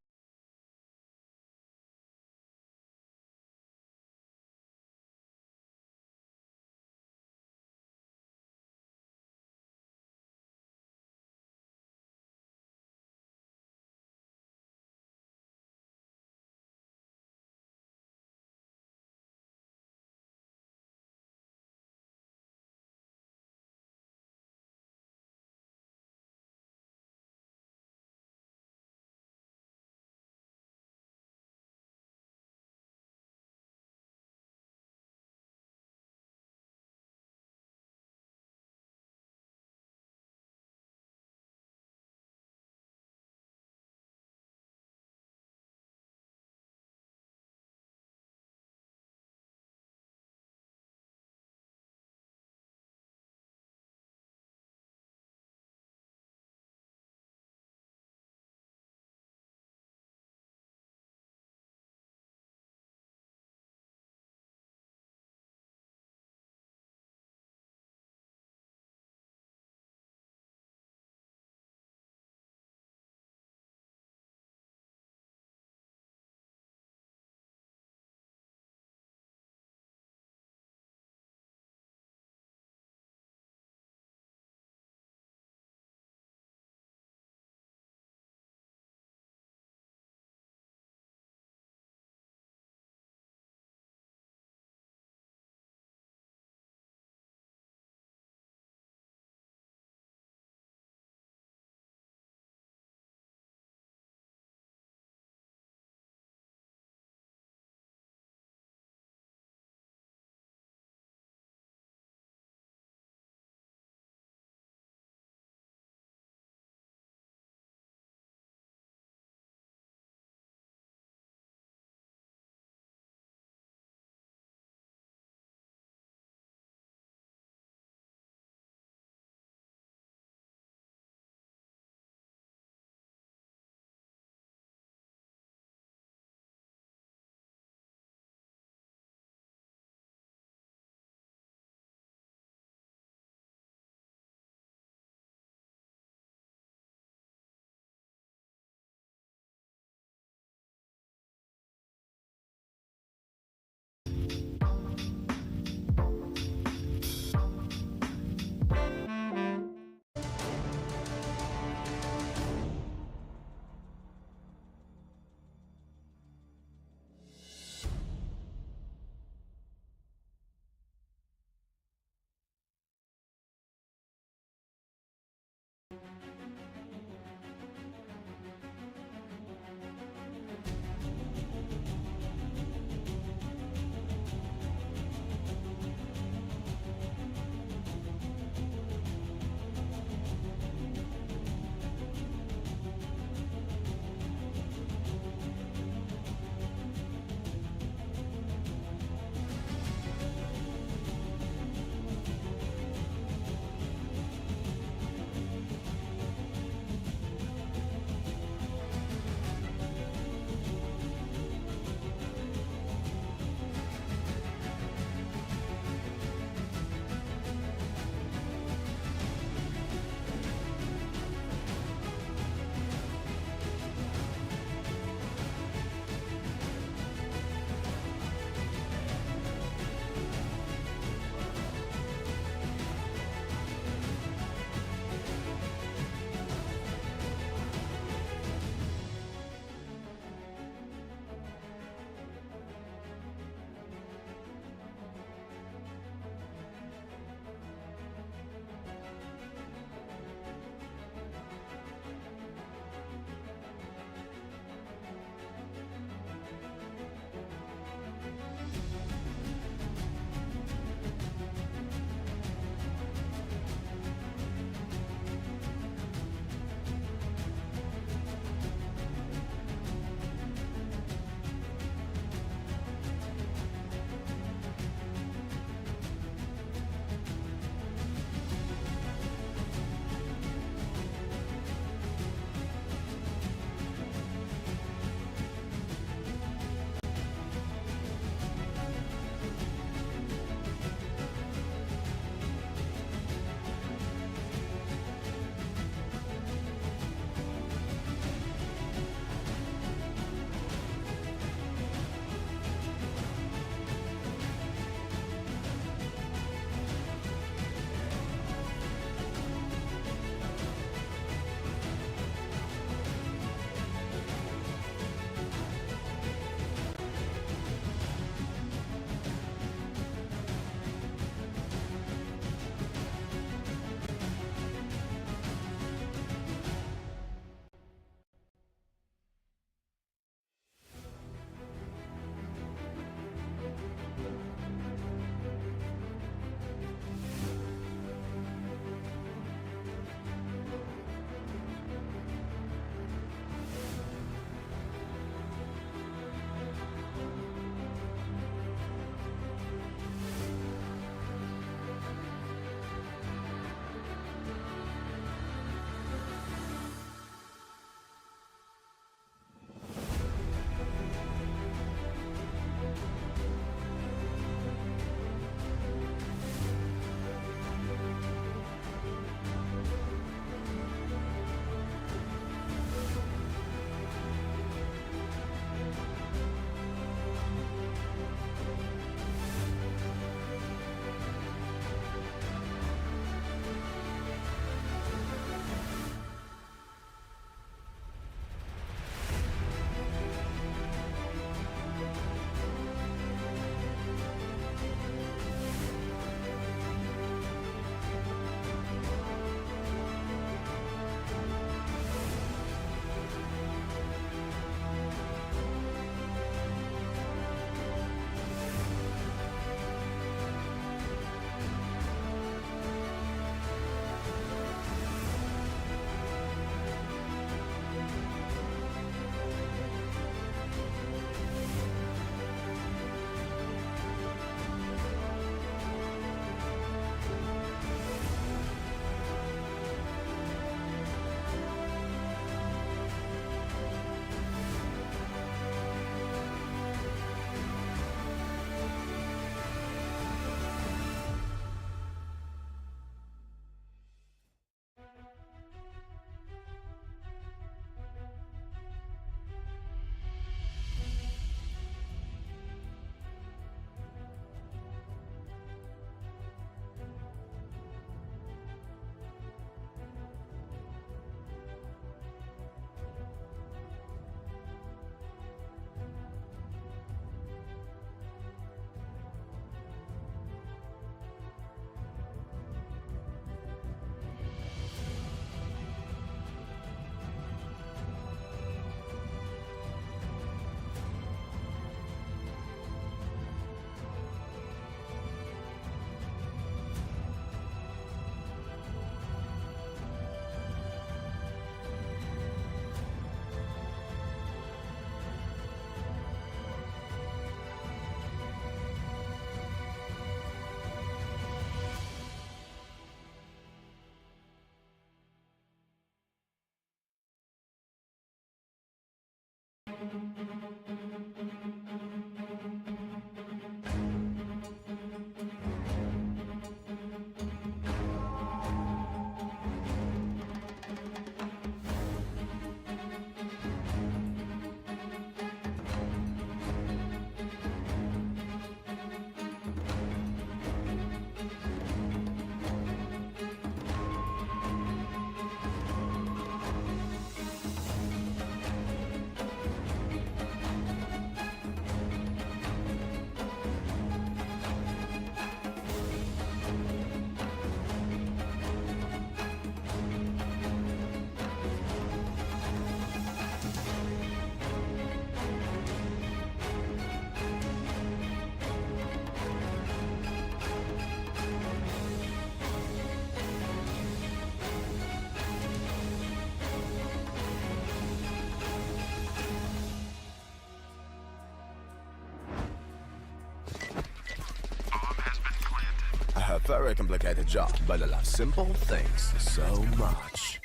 I have a very complicated job, but I love simple things so much.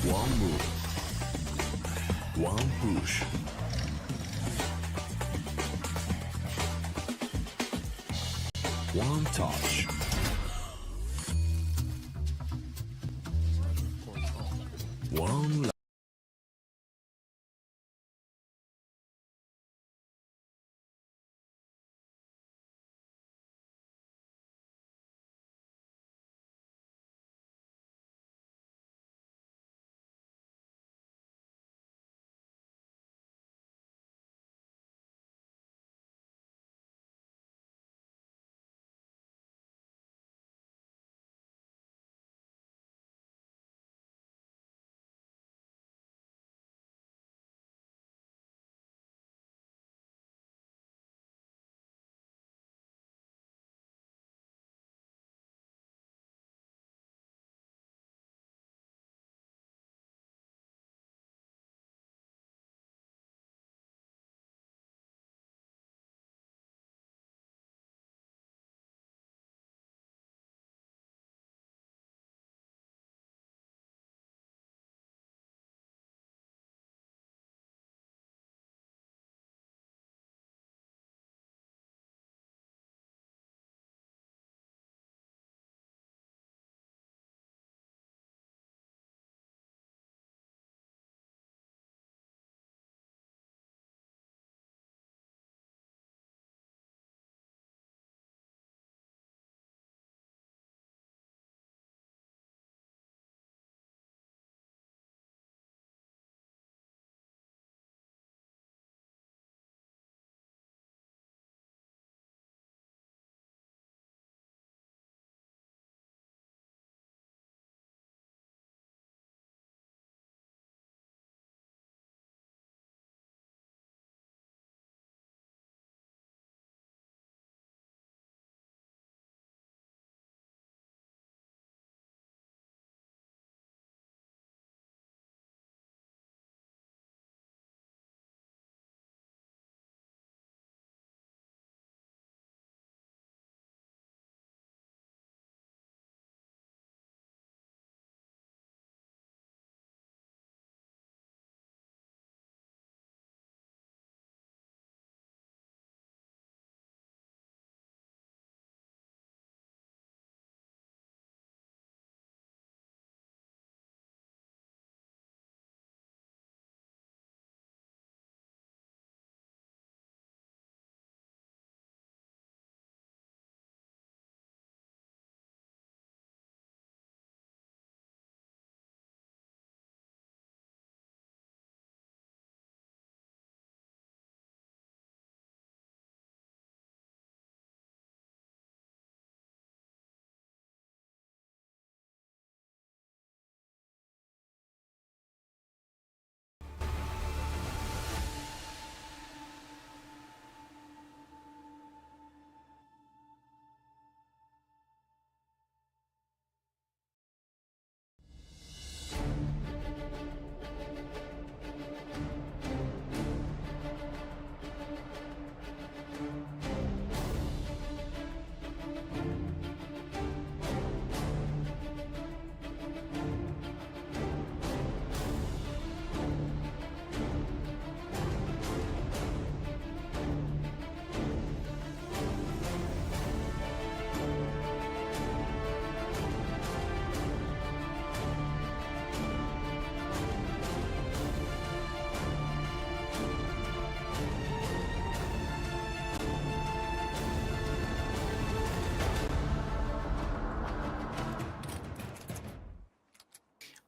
One move, one push. One touch. One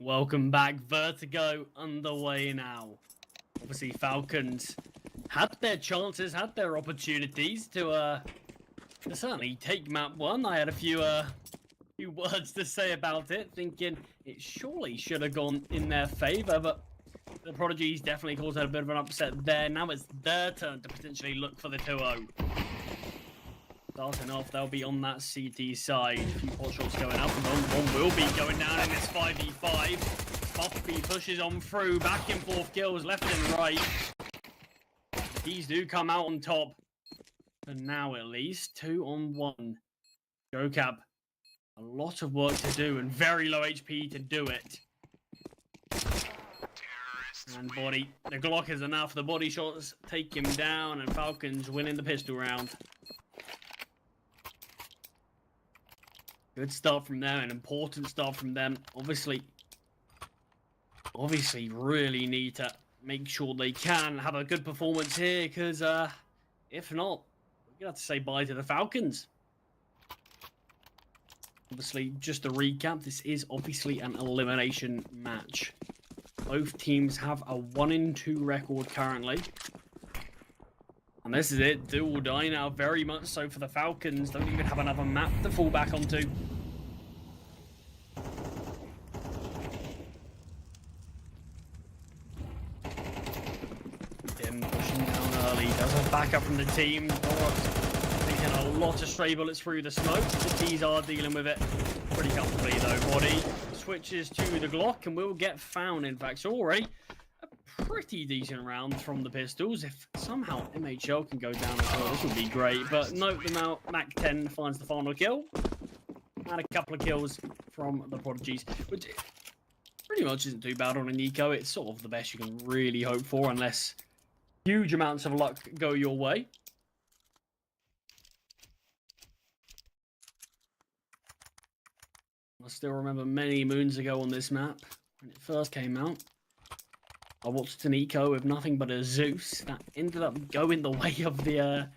Welcome back. Vertigo underway now. Obviously, Falcons had their chances, had their opportunities to certainly take map 1. I had a few words to say about it, thinking it surely should have gone in their favor, but the Prodigies definitely caused a bit of an upset there. Now it's their turn to potentially look for the 2-0. Starting off, they'll be on that CT side. A few pot shots going up, and one will be going down in this 5v5. Puffy pushes on through, back and forth kills, left and right. These do come out on top. For now, at least. 2-on-1. Jocab. A lot of work to do, and very low HP to do it. And body. The Glock is enough. The body shots take him down, and Falcons winning the pistol round. Good start from them, an important start from them. Obviously really need to make sure they can have a good performance here, because if not, we're gonna have to say bye to the Falcons. Obviously, just to recap, this is obviously an elimination match. Both teams have a 1-2 record currently. And this is it, do or die now, very much so for the Falcons. Don't even have another map to fall back onto. Tim pushing down early, does have backup from the team. Taking a lot of stray bullets through the smoke. The T's are dealing with it pretty comfortably though. Body switches to the Glock and will get found, in fact. So already pretty decent round from the pistols. If somehow MHL can go down as well, this would be great. But note them out. Mac 10 finds the final kill. And a couple of kills from the Prodigies, which pretty much isn't too bad on an eco. It's sort of the best you can really hope for, unless huge amounts of luck go your way. I still remember many moons ago on this map, when it first came out, I watched an eco with nothing but a Zeus that ended up going the way of the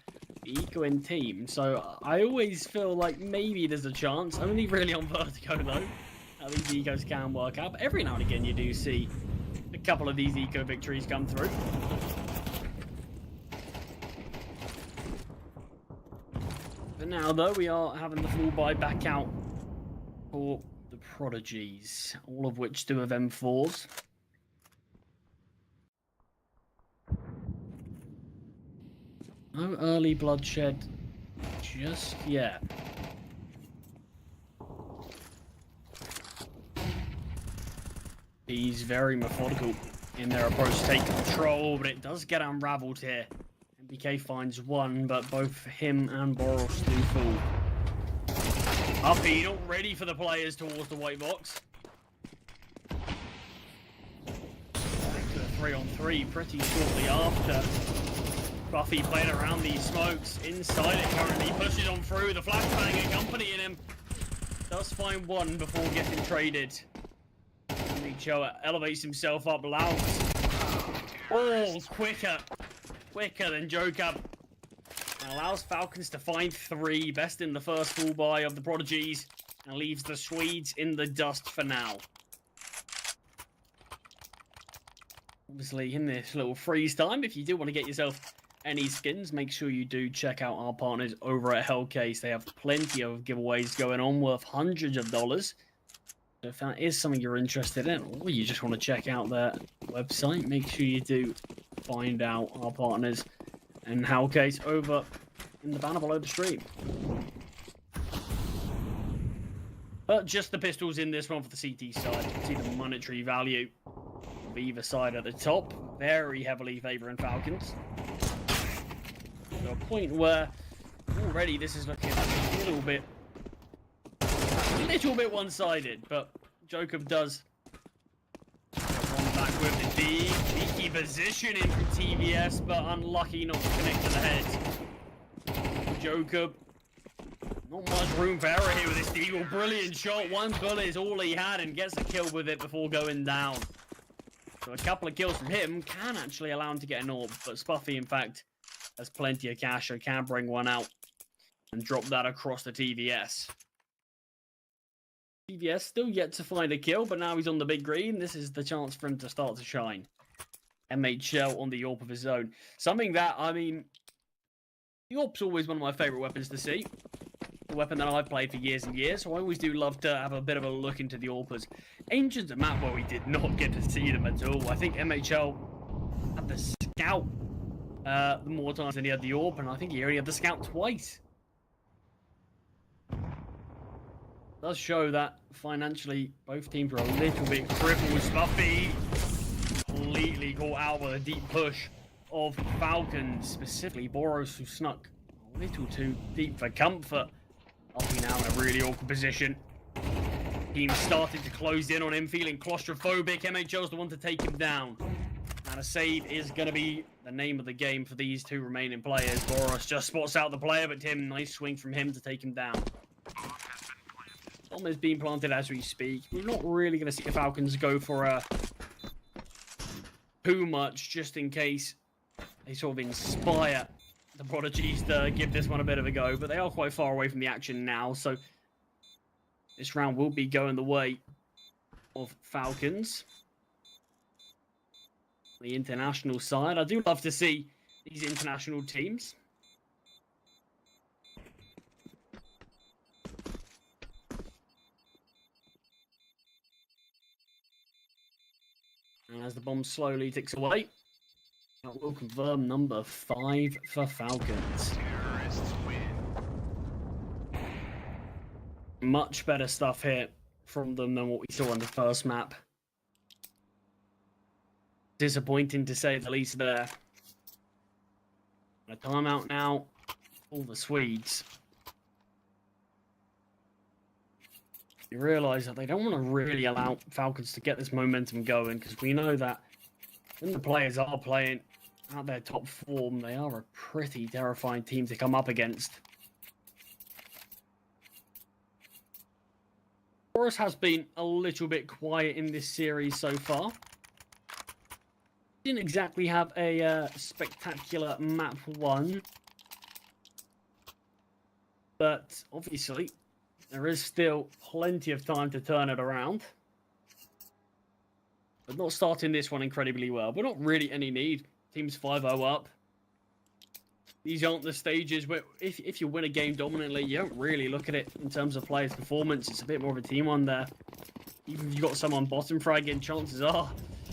ecoing team. So I always feel like maybe there's a chance, only really on Vertigo though, how these ecos can work out. But every now and again you do see a couple of these eco victories come through. But now though, we are having the full buy back out for the Prodigies, all of which do have M4s. No early bloodshed just yet. He's very methodical in their approach to take control, but it does get unraveled here. MBK finds one, but both him and Boros do fall. Uppy not ready for the players towards the white box. Back to a 3-on-3 pretty shortly after. Buffy playing around these smokes. Inside it currently, pushes on through. The flashbang accompanying him. Does find one before getting traded. Micho elevates himself up loud. Oh, quicker than Jocab. And allows Falcons to find 3. Best in the first full buy of the Prodigies. And leaves the Swedes in the dust for now. Obviously, in this little freeze time, if you do want to get yourself any skins, make sure you do check out our partners over at Hellcase. They have plenty of giveaways going on worth hundreds of dollars. So if that is something you're interested in, or you just want to check out their website, make sure you do find out our partners and Hellcase over in the banner below the stream. But just the pistols in this one for the CT side. You can see the monetary value of either side at the top, very heavily favouring Falcons. To a point where already this is looking a little bit one-sided, but Jocab does run back with the cheeky positioning from TVS, but unlucky not to connect to the head. Jocab, not much room for error here with this Deagle. Brilliant shot, one bullet is all he had and gets a kill with it before going down. So a couple of kills from him can actually allow him to get an AWP, but Spuffy in fact has plenty of cash and can bring one out and drop that across the TVS. TVS still yet to find a kill, but now he's on the big green. This is the chance for him to start to shine. MHL on the AWP of his own. Something that, I mean, the AWP's always one of my favourite weapons to see. A weapon that I've played for years and years, so I always do love to have a bit of a look into the AWPers. Ancient's a map where we did not get to see them at all. I think MHL had the scout more times than he had the AWP, and I think he only had the scout twice. Does show that financially both teams were a little bit crippled. Spuffy completely caught out with a deep push of Falcons, specifically Boros, who snuck a little too deep for comfort. Alfie now in a really awkward position. Team started to close in on him, feeling claustrophobic. MHL's the one to take him down. And a save is going to be the name of the game for these two remaining players. Boros just spots out the player, but Tim, nice swing from him to take him down. Bomb is being planted as we speak. We're not really going to see the Falcons go for too much, just in case they sort of inspire the Prodigies to give this one a bit of a go. But they are quite far away from the action now, so this round will be going the way of Falcons. The international side, I do love to see these international teams. And as the bomb slowly ticks away, that will confirm number 5 for Falcons. Much better stuff here from them than what we saw on the first map. Disappointing to say the least there. A timeout now, all the Swedes. You realise that they don't want to really allow Falcons to get this momentum going, because we know that when the players are playing at their top form, they are a pretty terrifying team to come up against. Boros has been a little bit quiet in this series so far. Didn't exactly have a spectacular map 1, but obviously there is still plenty of time to turn it around. But not starting this one incredibly well, but not really any need. Team's 5-0 up. These aren't the stages where if you win a game dominantly, you don't really look at it in terms of players' performance. It's a bit more of a team one there. Even if you've got someone bottom fragging, chances are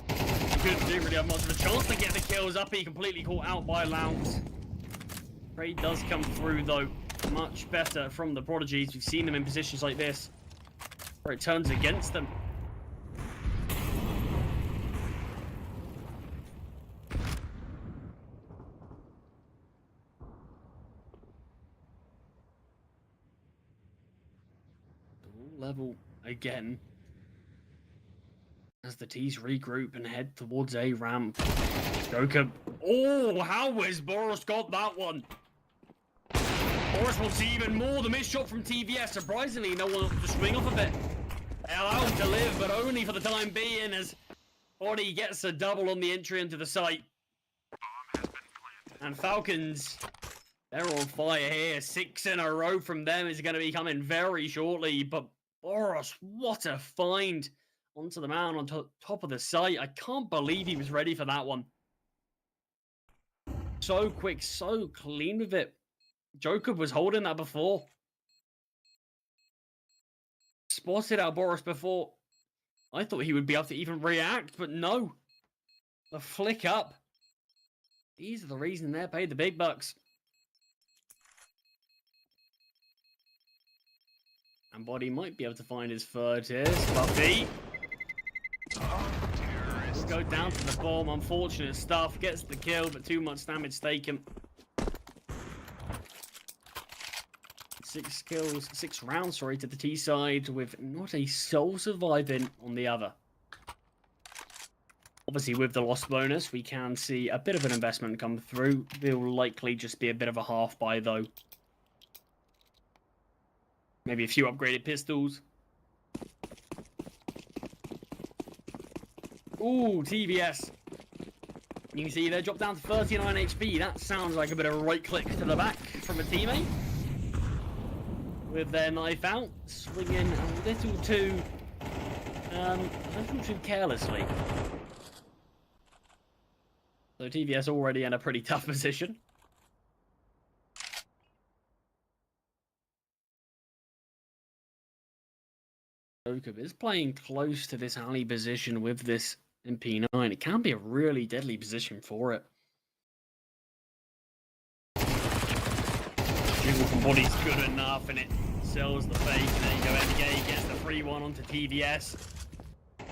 you didn't really have much of a chance to get the kills up. He completely caught out by Lounge. Trade does come through though. Much better from the Prodigies. We've seen them in positions like this where it turns against them. Level again as the T's regroup and head towards a ramp. Joker. Oh, how has Boros got that one? Boros will see even more. The missed shot from TVS. Surprisingly, no one to swing off of it. They allow him to live, but only for the time being, as Body gets a double on the entry into the site. And Falcons, they're on fire here. 6 in a row from them is going to be coming very shortly. But Boros, what a find onto the mound on top of the site. I can't believe he was ready for that one. So quick, so clean with it. Joker was holding that before. Spotted out Boros before. I thought he would be able to even react, but no. The flick up. These are the reason they're paid the big bucks. And Body might be able to find his third here. Spuffy. We'll go down to the bomb. Unfortunate stuff. Gets the kill, but too much damage taken. 6 kills, 6 rounds, sorry, to the T side, with not a soul surviving on the other. Obviously, with the loss bonus, we can see a bit of an investment come through. Will likely just be a bit of a half buy, though. Maybe a few upgraded pistols. Ooh, TVS. You can see they dropped down to 39 HP. That sounds like a bit of right click to the back from a teammate. with their knife out, swinging a little too carelessly. So TVS already in a pretty tough position. Jacob is playing close to this alley position with this MP9. It can be a really deadly position for it. Jiggle from body's good enough, and it sells the fake. There you go, Endgame gets the 3-1 onto TVS.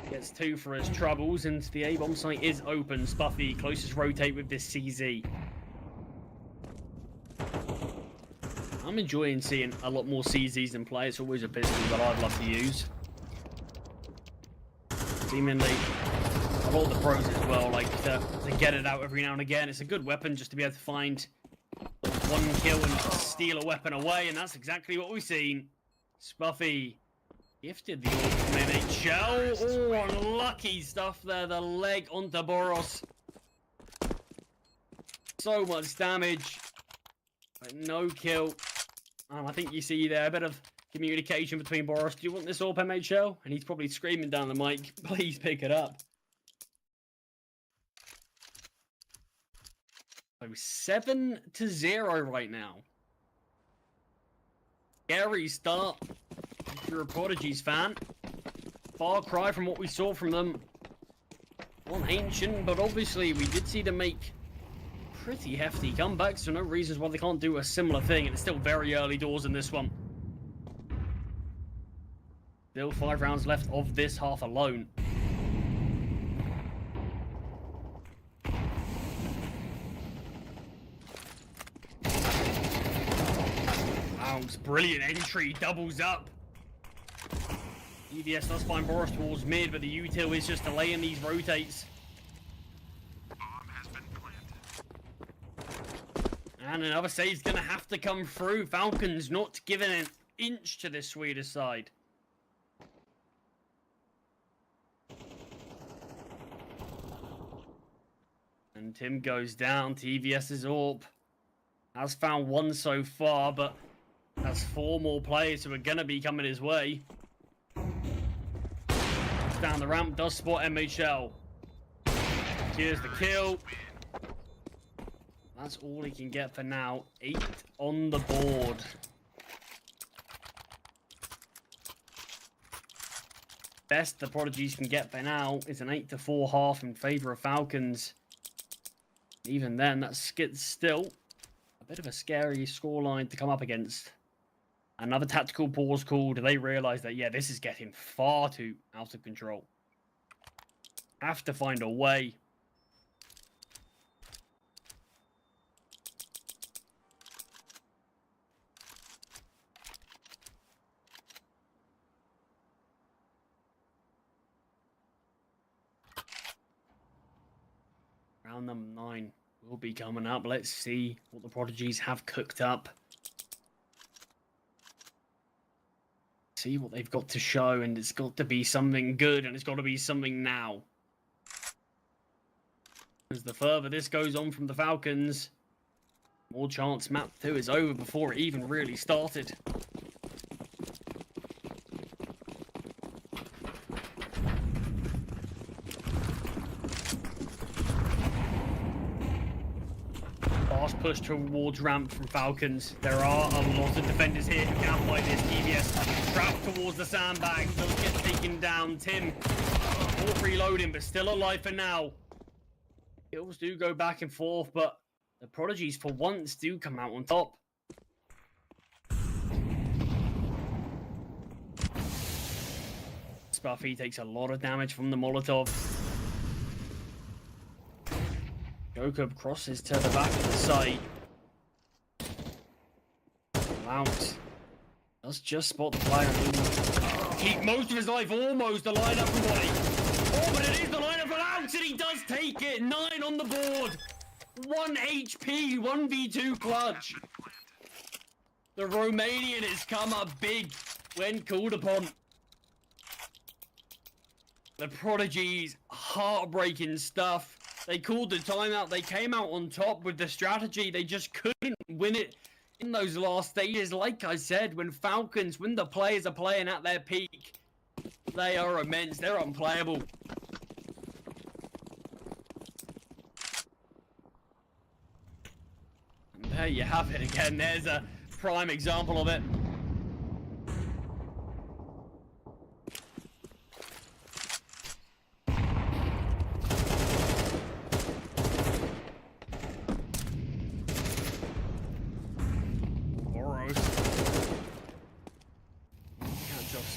Gets 2 for his troubles, and the A-bomb site is open. Spuffy, closest rotate with this CZ. I'm enjoying seeing a lot more CZs in play. It's always a pistol that I'd love to use. Seemingly, a lot of the pros as well like to get it out every now and again. It's a good weapon just to be able to find one kill and steal a weapon away, and that's exactly what we've seen. Spuffy gifted the orb from NHL. Oh, unlucky stuff there. The leg onto Boros. So much damage, but no kill. I think you see there a bit of communication between Boros. Do you want this orb, MHL? And he's probably screaming down the mic, please pick it up. So 7-0 right now. Scary start if you're a Prodigies fan. Far cry from what we saw from them on Ancient, but obviously we did see them make pretty hefty comebacks, so no reasons why they can't do a similar thing, and it's still very early doors in this one. Still 5 rounds left of this half alone. Bounce, brilliant entry, doubles up. EVS does find Boros towards mid, but the util is just delaying these rotates. And another save's gonna have to come through. Falcons not giving an inch to this Swedish side. And Tim goes down. TVS's AWP has found 1 so far, but has 4 more players who are gonna be coming his way. Down the ramp, does spot MHL. Here's the kill. That's all he can get for now. 8 on the board. Best the Prodigies can get for now is an 8-4 half in favor of Falcons. Even then, that's still a bit of a scary scoreline to come up against. Another tactical pause call. Do they realize that, yeah, this is getting far too out of control? Have to find a way. Round number 9 will be coming up. Let's see what the Prodigies have cooked up. See what they've got to show, and it's got to be something good, and it's got to be something now. As the further this goes on from the Falcons, more chance map 2 is over before it even really started. Fast push towards ramp from Falcons. There are a lot of defenders here who can fight this. TVS trapped towards the sandbag. Does get taken down. Tim, caught reloading, but still alive for now. Kills do go back and forth, but the Prodigies, for once, do come out on top. Spuffy takes a lot of damage from the Molotov. Jacob crosses to the back of the site. Lount does just spot the player. Keep most of his life almost the lineup for Body. Oh, but it is the lineup for Lount, and he does take it. 9 on the board. 1 HP, 1v2 clutch. The Romanian has come up big when called upon. The Prodigies, heartbreaking stuff. They called the timeout. They came out on top with the strategy. They just couldn't win it in those last stages, like I said, when the players are playing at their peak, they are immense, they're unplayable. And there you have it again, there's a prime example of it.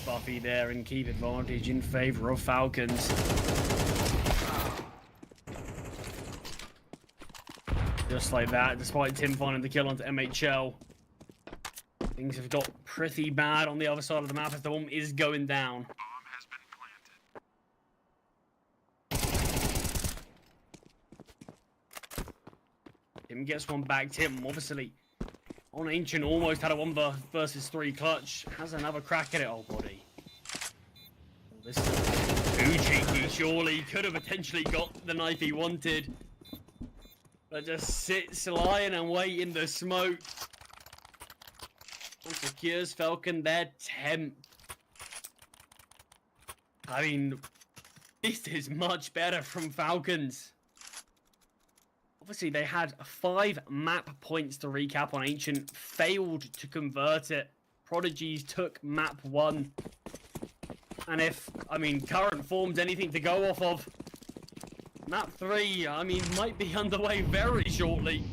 Spuffy there and keep advantage in favor of Falcons. Just like that, despite Tim finding the kill onto MHL, things have got pretty bad on the other side of the map as the bomb is going down. Tim gets one back. Tim, obviously, on Ancient, almost had a 1v3 clutch. Has another crack at it. Oh, buddy. This is too cheeky, surely. Could have potentially got the knife he wanted. But just sits lying and wait in the smoke. And secures Falcon their 10th. I mean, this is much better from Falcons. Obviously, they had 5 map points to recap on Ancient, failed to convert it. Prodigies took map 1. And if, I mean, current form's anything to go off of, map 3, I mean, might be underway very shortly.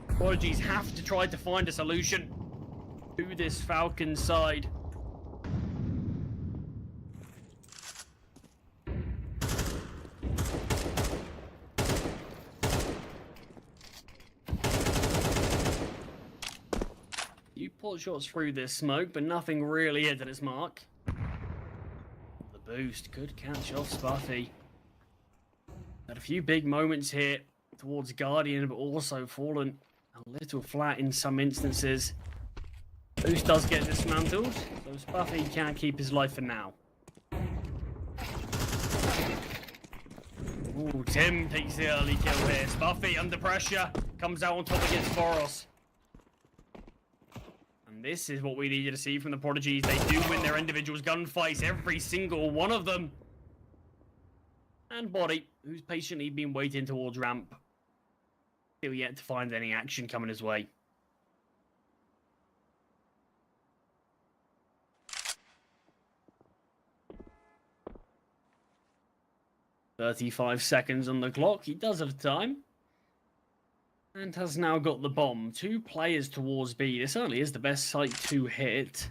Prodigies have to try to find a solution to this Falcon side. You pot shots through this smoke, but nothing really hit at its mark. The boost could catch off Spuffy. Had a few big moments here towards Guardian, but also fallen a little flat in some instances. Boost does get dismantled, so Spuffy can't keep his life for now. Ooh, Tim takes the early kill here. Spuffy under pressure, comes out on top against Boros. And this is what we needed to see from the Prodigies. They do win their individuals gunfights, every single one of them. And Body, who's patiently been waiting towards ramp. Still yet to find any action coming his way. "35 seconds on the clock. He does have time. And has now got the bomb. 2 players towards B. This certainly is the best site to hit.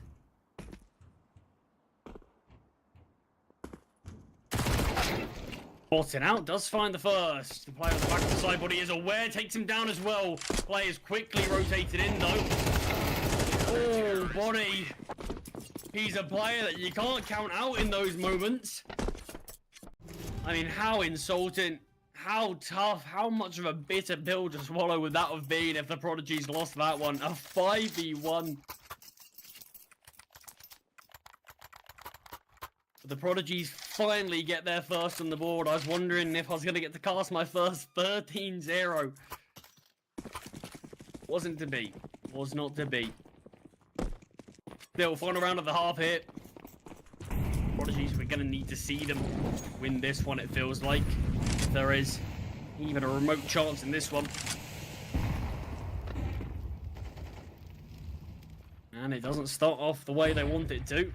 Botting out, does find the first. The player on the back of the side body is aware, takes him down as well. Players quickly rotated in though. Oh, Body. He's a player that you can't count out in those moments. I mean, how insulting, how tough, how much of a bitter pill to swallow would that have been if the Prodigies lost that one? A 5v1. The Prodigies finally get their first on the board. I was wondering if I was going to get to cast my first 13-0. Wasn't to be. Was not to be. Still, final round of the half here. Prodigies, we're going to need to see them win this one, it feels like. If there is even a remote chance in this one. And it doesn't start off the way they want it to.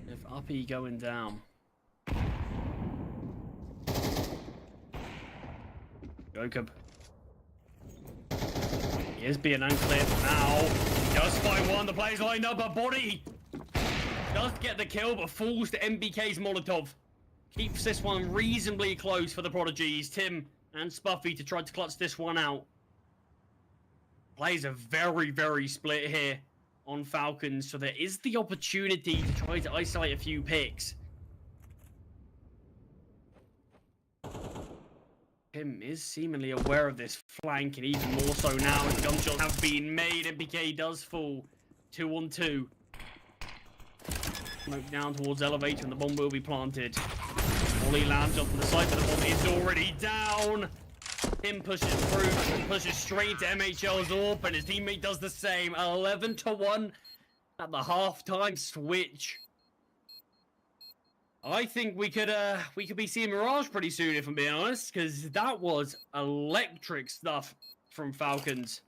If Uppy going down. Jacob. He is being unclear now. He does find one. The player's lined up, a Body does get the kill, but falls to MBK's Molotov. Keeps this one reasonably close for the Prodigies. Tim and Spuffy to try to clutch this one out. Plays are very, very split here on Falcons, so there is the opportunity to try to isolate a few picks. Tim is seemingly aware of this flank, and even more so now as gunshots have been made. MBK does fall 2-on-2. Smoke down towards elevator, and the bomb will be planted. Molly lands up on the site, but the bomb is already down. Him pushes through and pushes straight to MHL's AWP, and his teammate does the same. 11-1 at the halftime switch. I think we could be seeing Mirage pretty soon, if I'm being honest, because that was electric stuff from Falcons.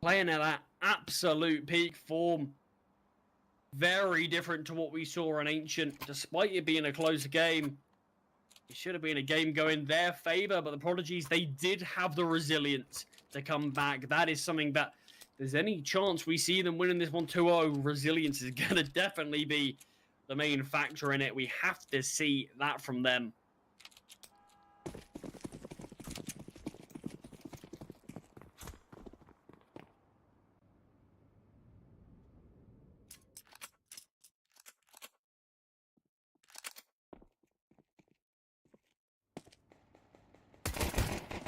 Playing at that absolute peak form. Very different to what we saw in Ancient, despite it being a close game. It should have been a game going their favor, but the Prodigies, they did have the resilience to come back. That is something that, if there's any chance we see them winning this one 2-0, resilience is going to definitely be the main factor in it. We have to see that from them.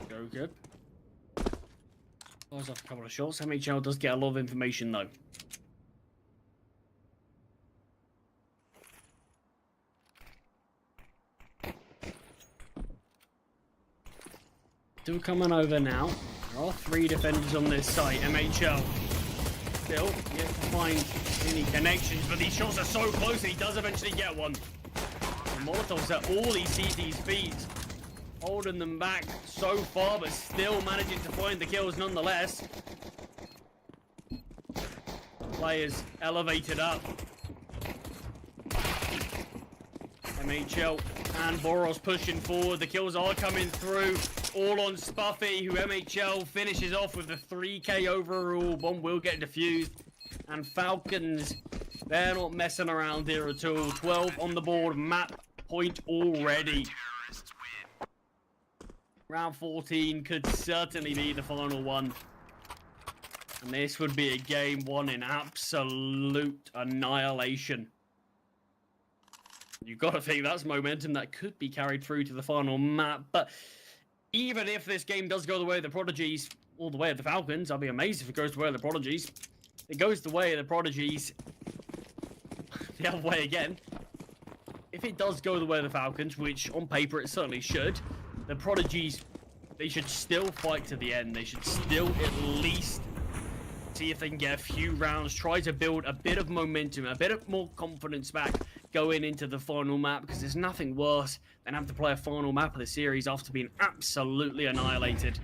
Go good. Fires off a couple of shots. MHL does get a lot of information though. Still coming over now. There are 3 defenders on this site. MHL still yet to find any connections, but these shots are so close and he does eventually get one. The Molotovs at all these CT's feet, holding them back so far, but still managing to find the kills nonetheless. Players elevated up. MHL and Boros pushing forward. The kills are coming through. All on Spuffy, who MHL finishes off with a 3k overall. Bomb will get defused. And Falcons, they're not messing around here at all. 12 on the board, map point already. Round 14 could certainly be the final one. And this would be a game won in absolute annihilation. You've got to think that's momentum that could be carried through to the final map. But even if this game does go the way of the Prodigies, or the way of the Falcons, I'll be amazed if it goes the way of the Prodigies. If it goes the way of the Prodigies, the other way again. If it does go the way of the Falcons, which on paper it certainly should, the Prodigies, they should still fight to the end. They should still at least see if they can get a few rounds, try to build a bit of momentum, a bit of more confidence back going into the final map, because there's nothing worse than having to play a final map of the series after being absolutely annihilated.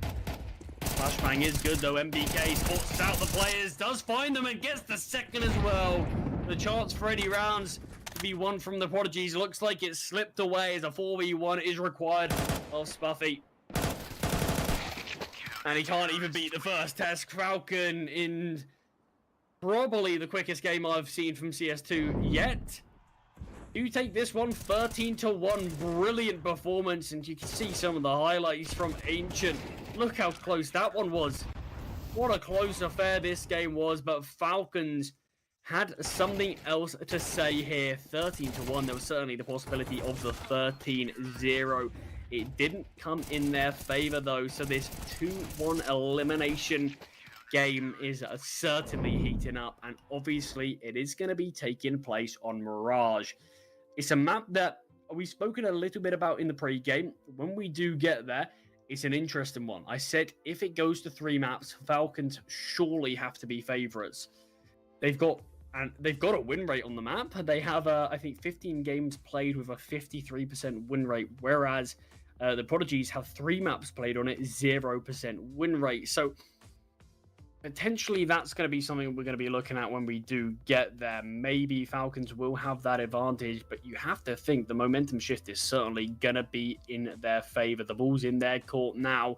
Flashbang is good though. MBK spots out the players, does find them and gets the second as well. The chance for any rounds to be won from the Prodigies looks like it slipped away as a 4v1 is required of Spuffy. And he can't even beat the first test. Falcon in probably the quickest game I've seen from CS2 yet. You take this one 13-1, brilliant performance, and you can see some of the highlights from Ancient. Look how close that one was. What a close affair this game was, but Falcons had something else to say here. 13-1, there was certainly the possibility of the 13-0. It didn't come in their favor though, so this 2-1 elimination game is certainly heating up, and obviously it is going to be taking place on Mirage. It's a map that we've spoken a little bit about in the pre-game. When we do get there, it's an interesting one. I said if it goes to 3 maps, Falcons surely have to be favorites. They've got a win rate on the map. They have, I think, 15 games played with a 53% win rate, whereas the Prodigies have 3 maps played on it, 0% win rate. So potentially that's going to be something we're going to be looking at when we do get there. Maybe Falcons will have that advantage, but you have to think the momentum shift is certainly going to be in their favor. The ball's in their court now,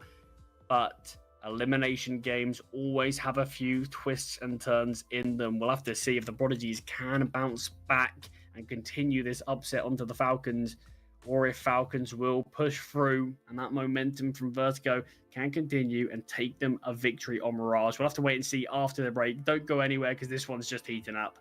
but elimination games always have a few twists and turns in them. We'll have to see if the Prodigies can bounce back and continue this upset onto the Falcons, or if Falcons will push through and that momentum from Vertigo can continue and take them a victory on Mirage. We'll have to wait and see after the break. Don't go anywhere because this one's just heating up.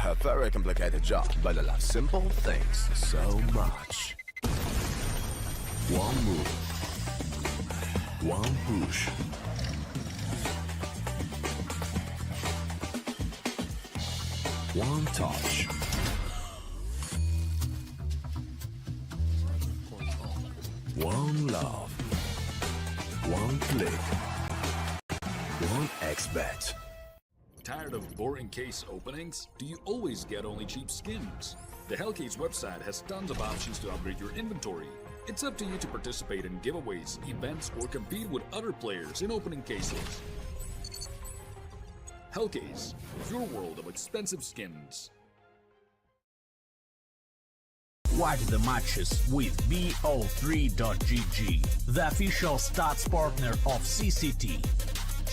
A very complicated job, but I love simple things so much. One move, one push. One touch. One love. One click. One XBet. Tired of boring case openings? Do you always get only cheap skins? The Hellcase website has tons of options to upgrade your inventory. It's up to you to participate in giveaways, events, or compete with other players in opening cases. Hellcase, your world of expensive skins. Watch the matches with bo3.gg, the official stats partner of CCT.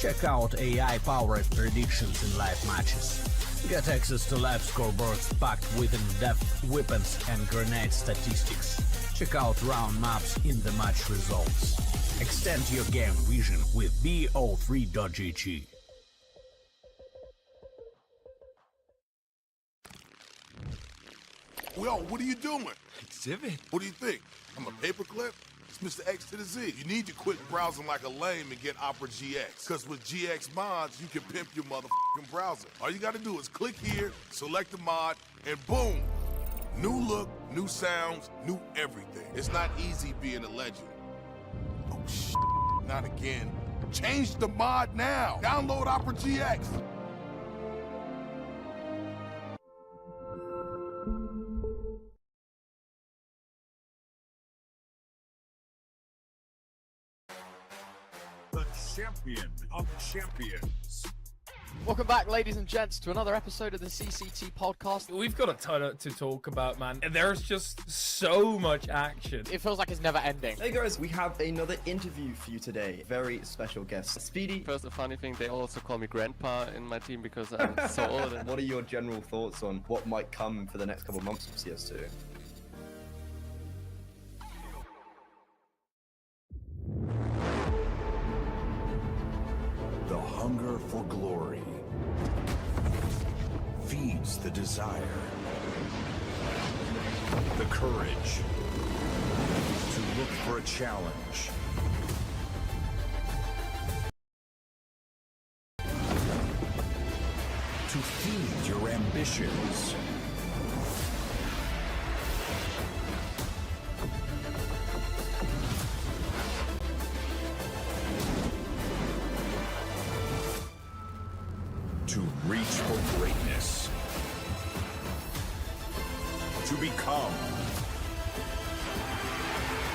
Check out AI-powered predictions in live matches. Get access to live scoreboards packed with in-depth weapons and grenade statistics. Check out round maps in the match results. Extend your game vision with bo3.gg. Yo, what are you doing? Exhibit. What do you think? I'm a paperclip? It's Mr. X to the Z. You need to quit browsing like a lame and get Opera GX. Because with GX mods, you can pimp your motherfucking browser. All you gotta do is click here, select the mod, and boom! New look, new sounds, new everything. It's not easy being a legend. Oh, shit. Not again. Change the mod now. Download Opera GX. The champion of champions. Welcome back, ladies and gents, to another episode of the CCT podcast. We've got a ton to talk about, man. There's just so much action. It feels like it's never ending. Hey guys, we have another interview for you today. Very special guest, Speedy. First, a funny thing, they also call me Grandpa in my team because I'm so old. What are your general thoughts on what might come for the next couple of months of CS2? The hunger for glory feeds the desire, the courage to look for a challenge, to feed your ambitions. To reach for greatness. To become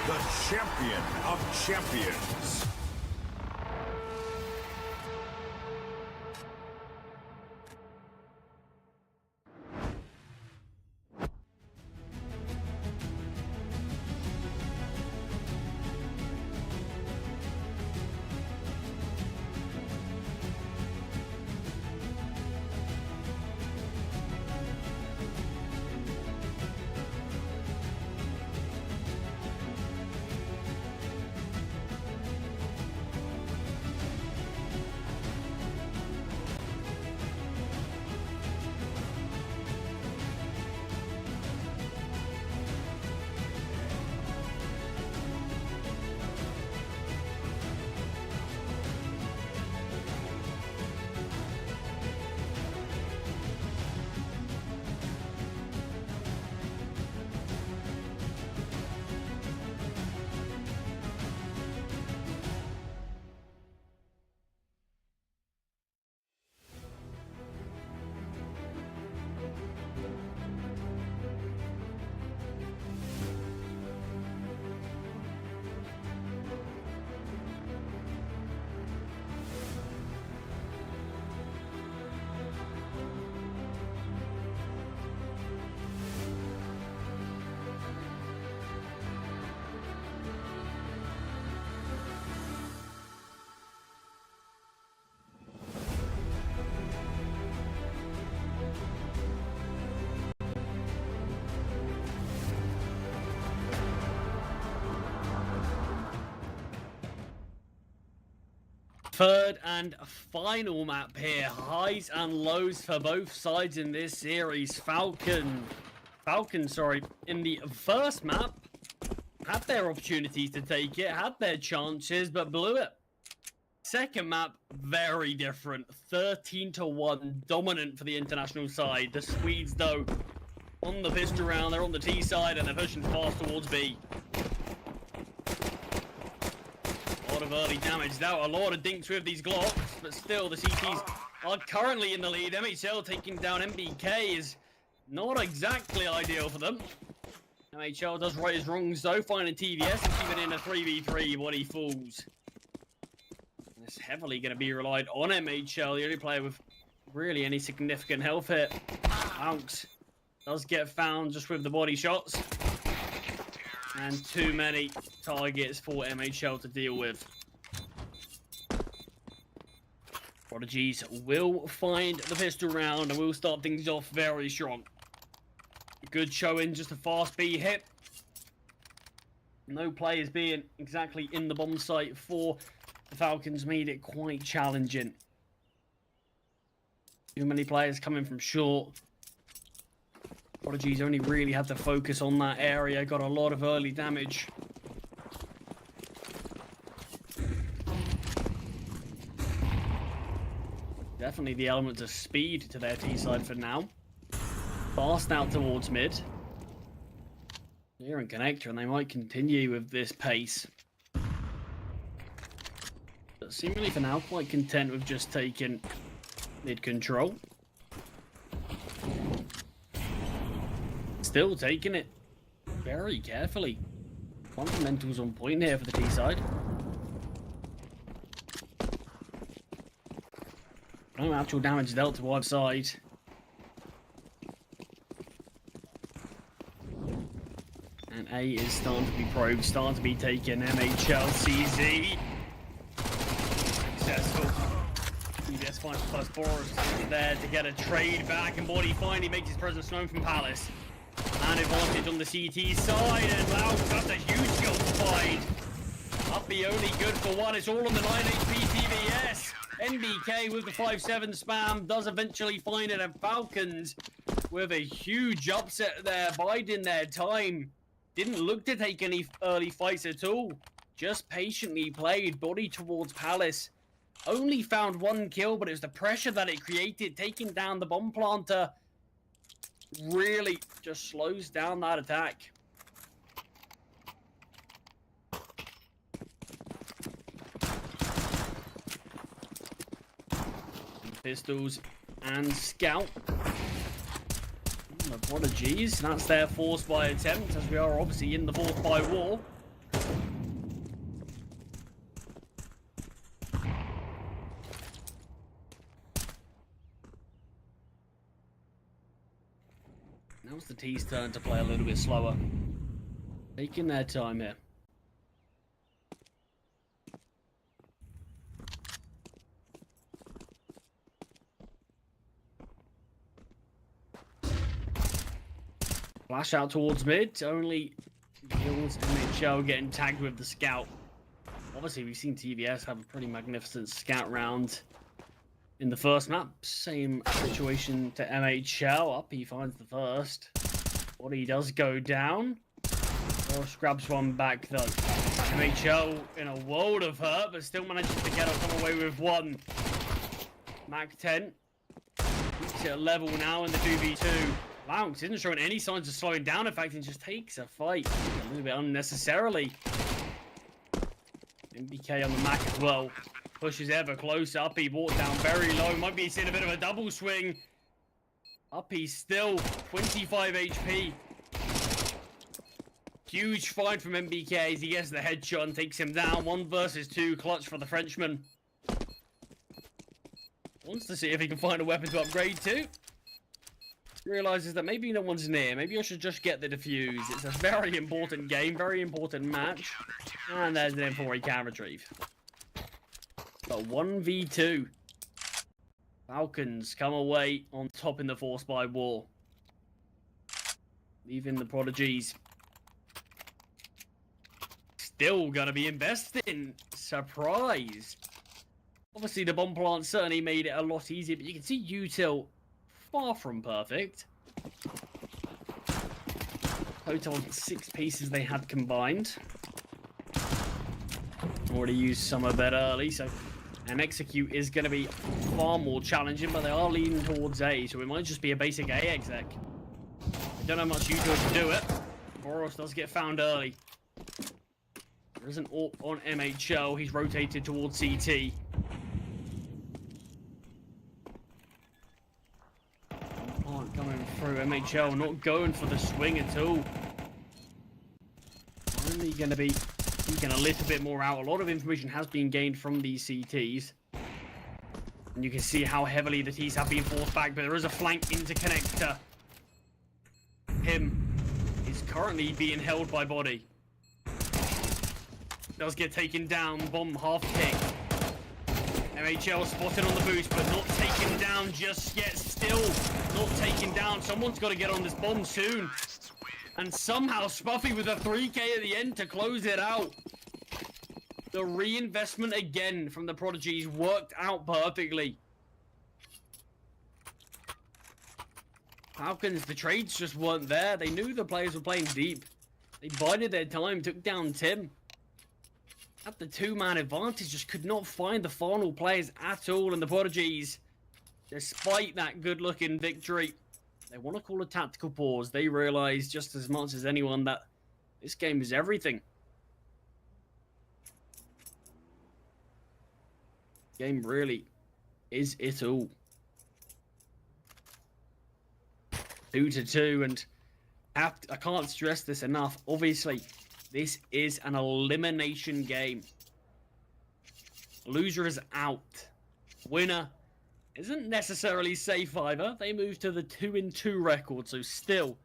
the champion of champions. Third and final map here. Highs and lows for both sides in this series. Falcons, in the first map, had their opportunities to take it, had their chances, but blew it. Second map, very different. 13-1, dominant for the international side. The Swedes, though, on the pistol round, they're on the T side, and they're pushing fast towards B. A lot of early damage out, a lot of dinks with these Glocks, but still the CTs are currently in the lead. MHL taking down MBK is not exactly ideal for them. MHL does right his wrongs though, finding TVS and keeping in a 3v3 when he falls. And it's heavily going to be relied on MHL, the only player with really any significant health hit. Bounce does get found just with the body shots. And too many targets for MHL to deal with. Prodigies will find the pistol round and will start things off very strong. Good showing, just a fast B hit. No players being exactly in the bomb site for the Falcons made it quite challenging. Too many players coming from short. Prodigies only really had to focus on that area, got a lot of early damage. Definitely the element of speed to their T side for now. Fast out towards mid. Here in connector, and they might continue with this pace. But seemingly for now, quite content with just taking mid control. Still taking it very carefully. Fundamentals on point here for the T side. No actual damage dealt to either side. And A is starting to be probed, starting to be taken. MHL CZ. Successful. CBS finds the first Boros there to get a trade back, and Body finally makes his presence known from Palace. And advantage on the CT side, and wow, that's a huge kill to find. Uppy only good for one, it's all on the 9 HP TVS. NBK with the 5-7 spam does eventually find it, and Falcons with a huge upset there, biding their time. Didn't look to take any early fights at all. Just patiently played, body towards Palace. Only found one kill, but it was the pressure that it created, taking down the bomb planter. Really just slows down that attack. Pistols and Scout. The Prodigies, that's their force by attempt, as we are obviously in the force by war. Now it's the T's turn to play a little bit slower. Taking their time here. Flash out towards mid, only kills MHL getting tagged with the Scout. Obviously, we've seen TVS have a pretty magnificent Scout round in the first map. Same situation to MHL. Up, he finds the first. Body does go down. Boros grabs one back, though. MHL in a world of hurt, but still manages to come away with one. Mac 10. It's at level now in the 2v2. Wow, isn't showing any signs of slowing down. In fact, he just takes a fight a little bit unnecessarily. MBK on the Mac as well. Pushes ever closer. Uppy brought down very low. Might be seeing a bit of a double swing. Uppy still 25 HP. Huge fight from MBK as he gets the headshot and takes him down. 1 versus 2 clutch for the Frenchman. Wants to see if he can find a weapon to upgrade to. Realizes that maybe no one's near. Maybe I should just get the defuse. It's a very important game, very important match. And there's an M4 he can retrieve. But 1v2. Falcons come away on top in the force by war. Leaving the Prodigies. Still gonna be investing. Surprise. Obviously the bomb plant certainly made it a lot easier, but you can see util far from perfect. Total of 6 pieces they had combined. Already used some of that early, so and execute is going to be far more challenging, but they are leaning towards A, so it might just be a basic A exec. They don't have much util to do it. Boros does get found early. There isn't AWP on MHL. He's rotated towards CT. Coming through. MHL not going for the swing at all. definitely going to be seeking a little bit more out. A lot of information has been gained from these CTs. And you can see how heavily the T's have been forced back, but there is a flank interconnector. Him is currently being held by body. Does get taken down, bomb half tick. MHL spotted on the boost, but not taken down just yet. Still not taken down. Someone's got to get on this bomb soon. And somehow Spuffy with a 3K at the end to close it out. The reinvestment again from the Prodigies worked out perfectly. Falcons, the trades just weren't there. They knew the players were playing deep. They bided their time, took down Tim. At the two-man advantage, just could not find the final players at all. And the Prodigies, despite that good-looking victory, they want to call a tactical pause. They realize just as much as anyone that this game is everything. Game really is it all. 2-2, and I can't stress this enough. Obviously, this is an elimination game. Loser is out. Winner isn't necessarily safe either. They move to the 2-2 record, so still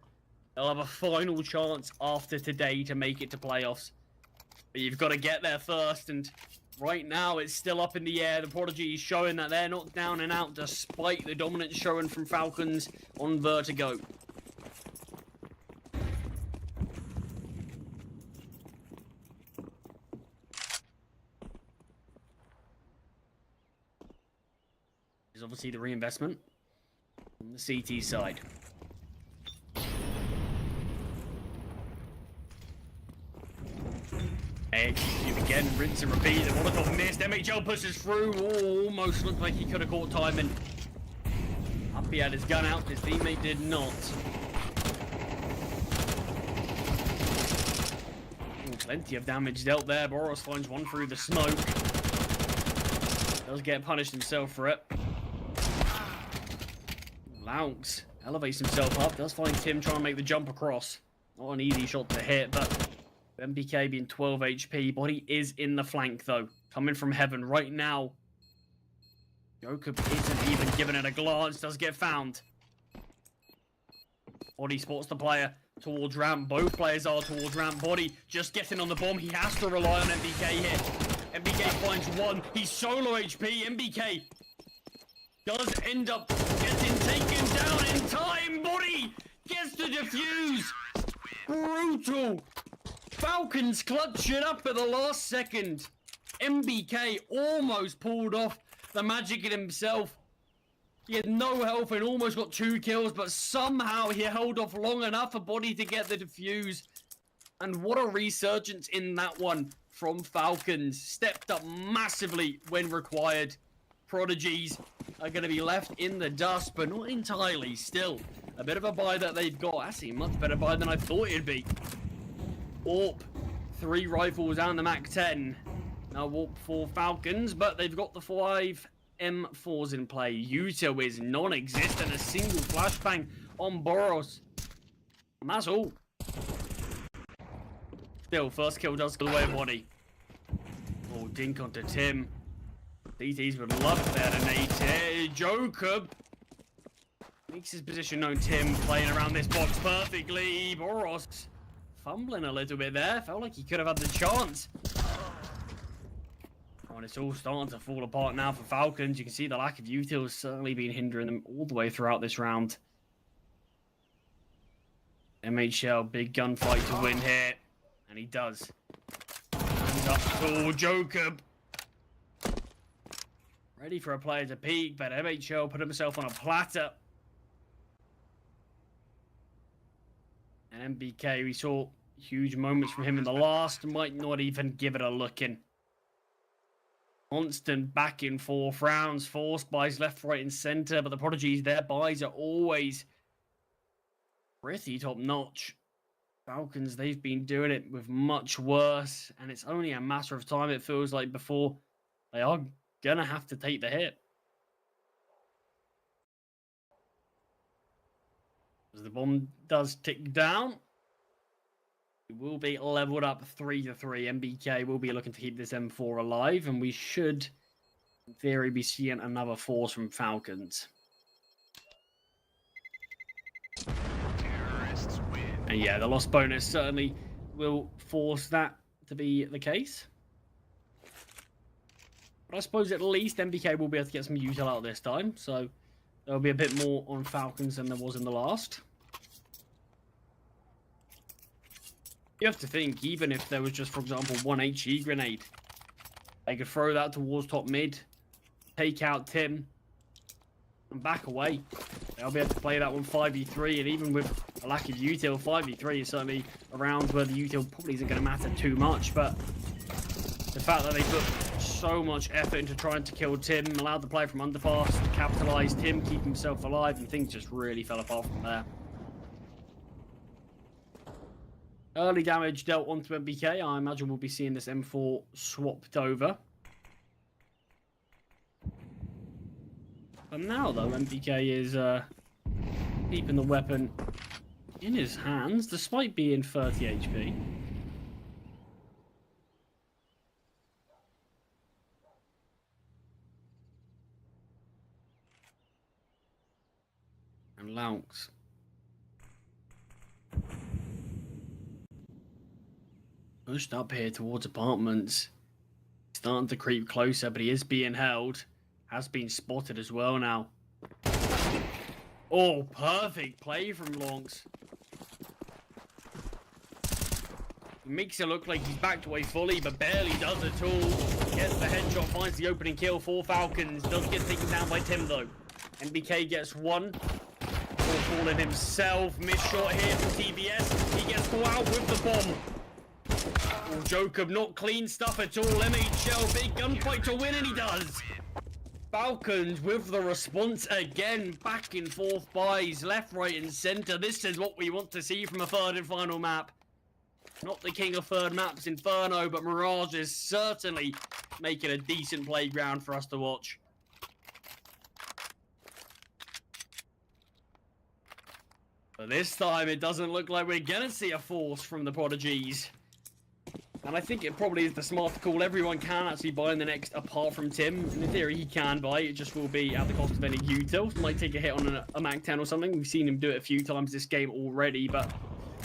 they'll have a final chance after today to make it to playoffs. But you've got to get there first, and right now it's still up in the air. The Prodigy is showing that they're not down and out despite the dominant showing from Falcons on Vertigo. There's obviously the reinvestment on the CT side. Execute again, rinse and repeat. The Molotov missed. MHL pushes through. Oh, almost looked like he could have caught timing. Up he had his gun out. His teammate did not. Ooh, plenty of damage dealt there. Boros finds one through the smoke. Does get punished himself for it. Laux elevates himself up. Does find Tim trying to make the jump across. Not an easy shot to hit, but MBK being 12 HP. Body is in the flank, though. Coming from heaven right now. Jacob isn't even giving it a glance. Does get found. Body spots the player towards ramp. Both players are towards ramp. Body just getting on the bomb. He has to rely on MBK here. MBK finds one. He's solo HP. MBK does end up getting taken down in time. Body gets the defuse. Brutal. Falcons clutch it up at the last second. MBK almost pulled off the magic in himself. He had no health and almost got 2 kills, but somehow he held off long enough for Body to get the defuse. And what a resurgence in that one from Falcons. Stepped up massively when required. Prodigies are going to be left in the dust, but not entirely. Still, a bit of a buy that they've got. Actually, a much better buy than I thought it'd be. AWP, 3 rifles and the MAC-10. Now AWP for Falcons, but they've got the 5 M4s in play. Yuto is non-existent. A single flashbang on Boros. And that's all. Still, first kill does go away Body. Oh, dink onto Tim. DTs would love to detonate it. Joker makes his position known. Tim playing around this box perfectly. Boros fumbling a little bit there. Felt like he could have had the chance. Oh, and it's all starting to fall apart now for Falcons. You can see the lack of util has certainly been hindering them all the way throughout this round. MHL, big gunfight to win here. And he does. Hands up for Joker. Ready for a player to peek, but MHL put himself on a platter. And MBK, we saw huge moments from him in the last. Might not even give it a look in. Constant back and forth rounds, forced buys left, right, and center. But the Prodigies, their buys are always pretty top notch. Falcons, they've been doing it with much worse. And it's only a matter of time, it feels like, before they are gonna have to take the hit. As the bomb does tick down. We will be leveled up 3-3. MBK will be looking to keep this M4 alive, and we should, in theory, be seeing another force from Falcons. And yeah, the loss bonus certainly will force that to be the case. But I suppose at least MBK will be able to get some util out this time, so there'll be a bit more on Falcons than there was in the last. You have to think, even if there was just, for example, one HE grenade, they could throw that towards top mid, take out Tim, and back away. They'll be able to play that one 5v3, and even with a lack of util, 5v3 is certainly a round where the util probably isn't going to matter too much, but the fact that they put so much effort into trying to kill Tim, allowed the play from underpass to capitalise Tim, keep himself alive, and things just really fell apart from there. Early damage dealt onto MBK. I imagine we'll be seeing this M4 swapped over. But now, though, MBK is keeping the weapon in his hands, despite being 30 HP. And Lounks. Pushed up here towards apartments. Starting to creep closer, but he is being held. Has been spotted as well now. Oh, perfect play from Lonks. Makes it look like he's backed away fully, but barely does at all. Gets the headshot, finds the opening kill for Falcons. Does get taken down by Tim, though. MBK gets one. Falling himself. Missed shot here from TBS. He gets caught out with the bomb. Oh, Jacob, not clean stuff at all. MHL, big gunfight to win, and he does. Falcons with the response again. Back and forth buys, left, right, and centre. This is what we want to see from a third and final map. Not the king of third maps, Inferno, but Mirage is certainly making a decent playground for us to watch. But this time, it doesn't look like we're going to see a force from the Prodigies. And I think it probably is the smart call. Everyone can actually buy in the next, apart from Tim. In theory, he can buy. It just will be at the cost of any util. Might take a hit on a Mac 10 or something. We've seen him do it a few times this game already. But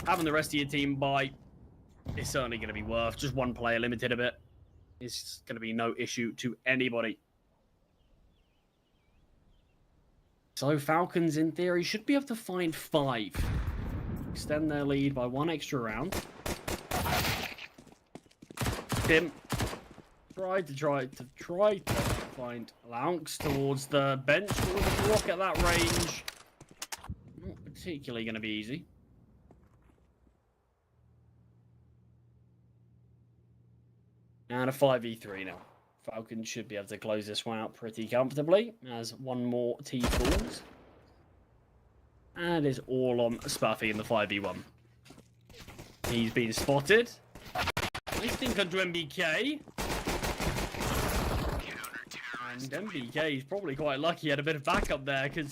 having the rest of your team buy is certainly going to be worth. Just one player limited a bit. It's going to be no issue to anybody. So Falcons, in theory, should be able to find 5. Extend their lead by 1 extra round. Tim tried to find Lounks towards the bench, but with a block at that range, not particularly going to be easy. And a 5v3 now. Falcons should be able to close this one out pretty comfortably, as one more T falls. And it is all on Spuffy in the 5v1. He's been spotted. Nice think onto MBK. And MBK is probably quite lucky he had a bit of backup there, because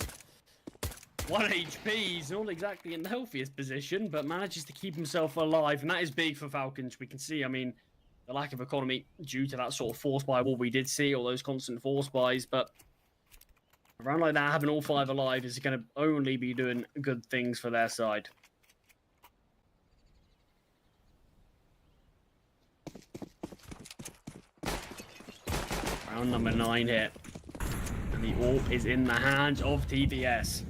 1 HP, he's not exactly in the healthiest position, but manages to keep himself alive, and that is big for Falcons. We can see, I mean, the lack of economy due to that sort of force buy wall we did see, all those constant force buys, but a round like that, having all 5 alive is going to only be doing good things for their side. Round number 9 here. And the AWP is in the hands of TBS.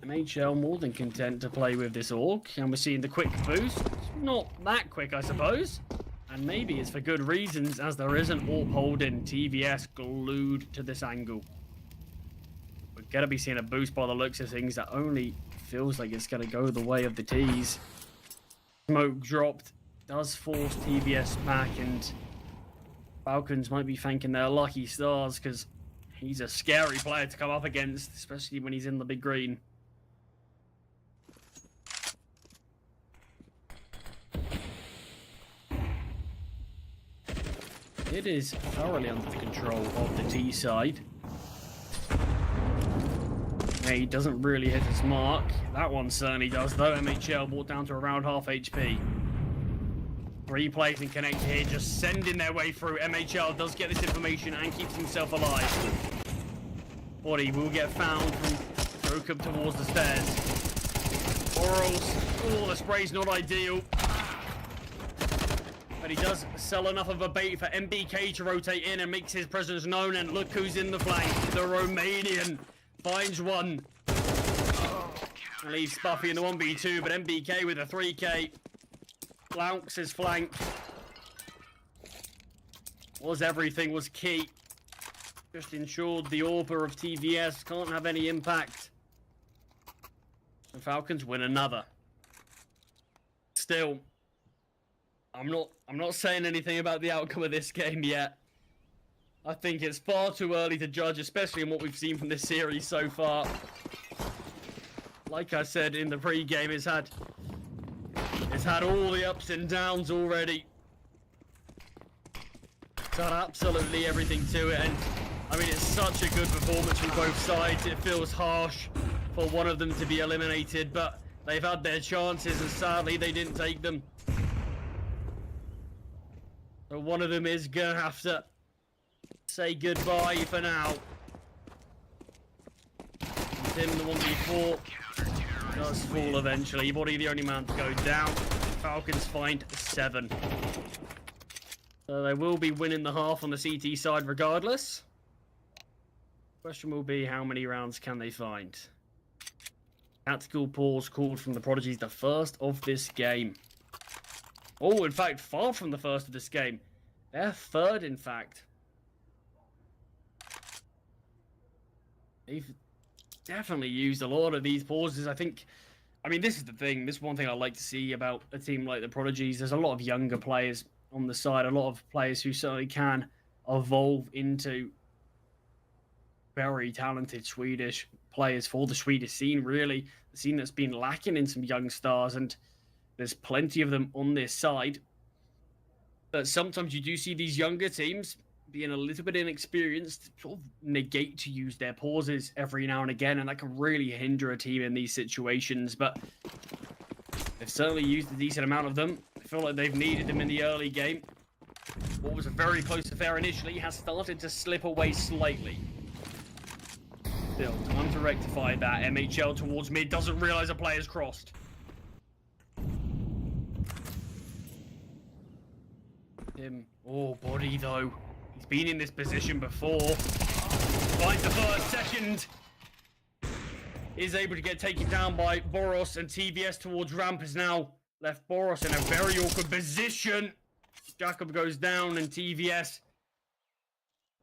MHL more than content to play with this AUG, and we're seeing the quick boost. Not that quick, I suppose. And maybe it's for good reasons, as there is an AWP holding. TBS glued to this angle. We're going to be seeing a boost by the looks of things that only feels like it's going to go the way of the T's. Smoke dropped. Does force TBS back, and Falcons might be thanking their lucky stars, because he's a scary player to come up against, especially when he's in the big green. It is thoroughly under the control of the T side. Yeah, he doesn't really hit his mark. That one certainly does, though. MHL brought down to around half HP. 3 players in connect here, just sending their way through. MHL does get this information and keeps himself alive. Body will get found from Jacob towards the stairs. Orals. Oh, the spray's not ideal. But he does sell enough of a bait for MBK to rotate in and makes his presence known. And look who's in the flank. The Romanian finds one. Leaves Spuffy in the 1v2, but MBK with a 3k. Louks his flank. Was everything, was key. Just ensured the Orber of TVS can't have any impact. The Falcons win another. Still, I'm not saying anything about the outcome of this game yet. I think it's far too early to judge, especially in what we've seen from this series so far. Like I said in the pre-game, it's had all the ups and downs already. It's had absolutely everything to it, and I mean, it's such a good performance from both sides. It feels harsh for one of them to be eliminated, but they've had their chances and sadly they didn't take them. So one of them is gonna have to say goodbye for now. Tim, the 1v4, does fall eventually. Body the only man to go down. Falcons find 7. So they will be winning the half on the CT side regardless. Question will be, how many rounds can they find? Tactical pause called from the Prodigies, the first of this game. Oh, in fact, far from the first of this game. They're third, in fact. They've definitely used a lot of these pauses. I mean, this is the thing. This is one thing I like to see about a team like the Prodigies. There's a lot of younger players on the side, a lot of players who certainly can evolve into very talented Swedish players for the Swedish scene, really. The scene that's been lacking in some young stars, and there's plenty of them on this side. But sometimes you do see these younger teams being a little bit inexperienced, sort of negate to use their pauses every now and again, and that can really hinder a team in these situations. But they've certainly used a decent amount of them. I feel like they've needed them in the early game. What was a very close affair initially has started to slip away slightly. Still, time to rectify that. MHL towards mid, doesn't realise a player's crossed. Him. Oh, Body though. He's been in this position before. Finds the first, second. Is able to get taken down by Boros, and TVS towards ramp has now left Boros in a very awkward position. Jacob goes down and TVS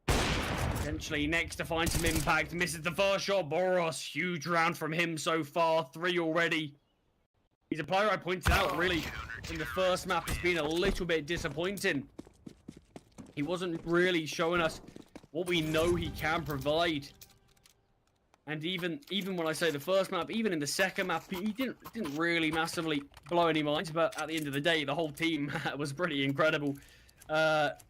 potentially next to find some impact. Misses the first shot. Boros, huge round from him so far. 3 already. He's a player I pointed out, really, in the first map has been a little bit disappointing. He wasn't really showing us what we know he can provide. And even when I say the first map, even in the second map, he didn't really massively blow any minds. But at the end of the day, the whole team was pretty incredible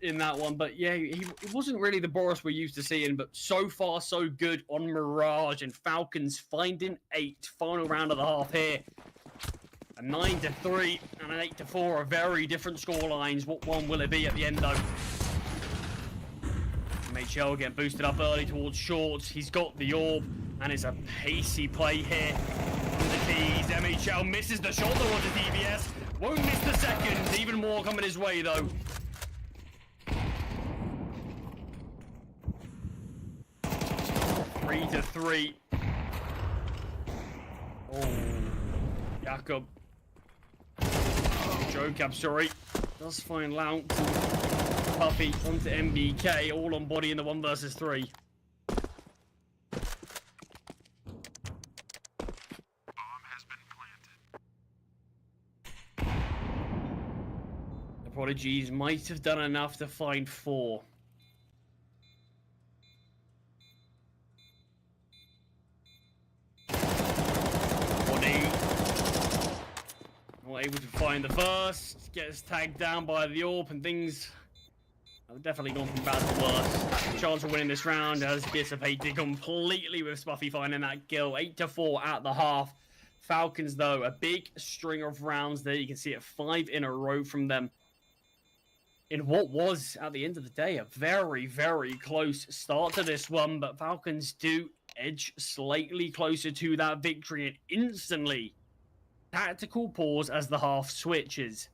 in that one. But yeah, he wasn't really the Boris we're used to seeing. But so far, so good on Mirage, and Falcons finding 8. Final round of the half here. A 9-3 and an 8-4 are very different score lines. What one will it be at the end, though? MHL getting boosted up early towards shorts. He's got the orb, and it's a pacey play here from the keys. MHL misses the shot towards the DBS. Won't miss the second. Even more coming his way, though. Three to 3. Oh, Jakob. Jokab, sorry. Does find Lount. Puffy onto MBK, all on Body in the 1 versus 3. The Prodigies might have done enough to find 4. Body not able to find the first, gets tagged down by the AWP, and things Definitely gone from bad to worse. Chance of winning this round has dissipated completely with Spuffy finding that kill. 8-4 at the half. Falcons, though, a big string of rounds there. You can see it 5 in a row from them. In what was, at the end of the day, a very, very close start to this one. But Falcons do edge slightly closer to that victory, and instantly tactical pause as the half switches.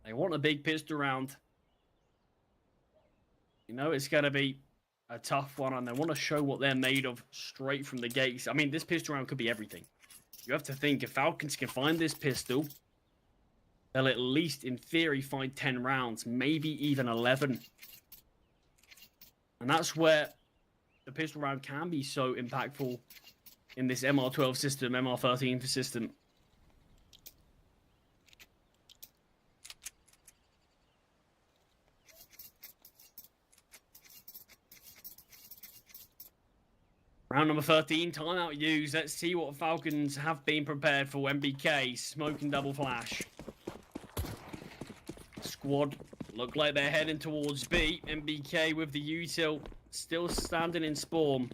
They want a big pistol round. You know it's going to be a tough one, and they want to show what they're made of straight from the gates. I mean, this pistol round could be everything. You have to think, if Falcons can find this pistol, they'll at least, in theory, find 10 rounds, maybe even 11. And that's where the pistol round can be so impactful in this MR12 system, MR13 system. Round number 13, timeout used. Let's see what Falcons have been prepared for. MBK, smoke and double flash. Squad look like they're heading towards B. MBK with the util still standing in spawn.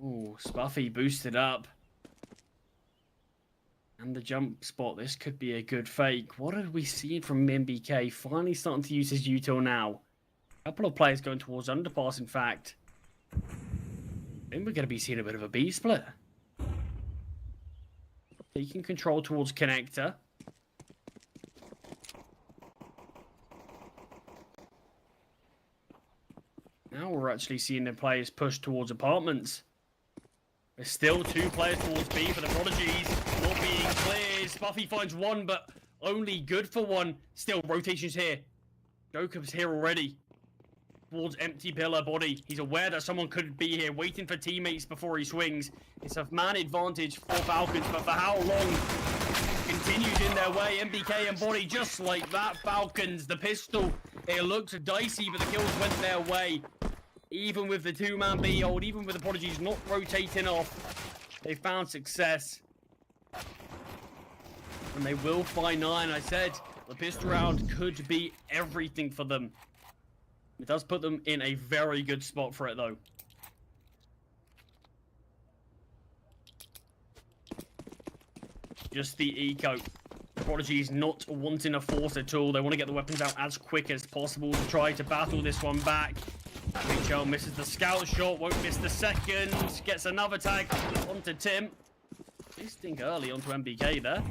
Ooh, Spuffy boosted up. And the jump spot. This could be a good fake. What have we seen from MBK? Finally starting to use his util now. A couple of players going towards underpass, in fact. I think we're going to be seeing a bit of a B split. Taking control towards connector. Now we're actually seeing the players push towards apartments. There's still 2 players towards B for the Prodigies. Not being cleared. Spuffy finds 1, but only good for 1. Still, rotations here. Jacob's here already. Towards empty pillar body. He's aware that someone could be here, waiting for teammates before he swings. It's a man advantage for Falcons, but for how long? Continues in their way. MBK and body just like that. Falcons, the pistol. It looks dicey, but the kills went their way. Even with the 2-man B hold, even with the Prodigies not rotating off, they found success. And they will find 9. I said the pistol round could be everything for them. It does put them in a very good spot for it, though. Just the eco. Prodigy's not wanting a force at all. They want to get the weapons out as quick as possible to try to battle this one back. HL misses the scout shot, won't miss the second. Gets another tag onto Tim. Nice think early onto MBK there.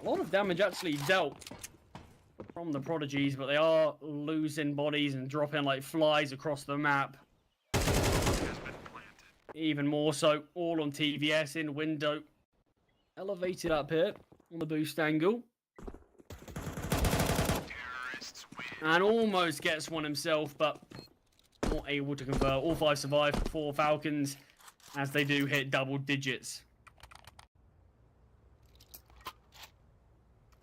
A lot of damage actually dealt from the Prodigies, but they are losing bodies and dropping like flies across the map. Even more so, all on TVS in window. Elevated up here on the boost angle. And almost gets one himself, but not able to convert. All 5 survive for Falcons as they do hit double digits.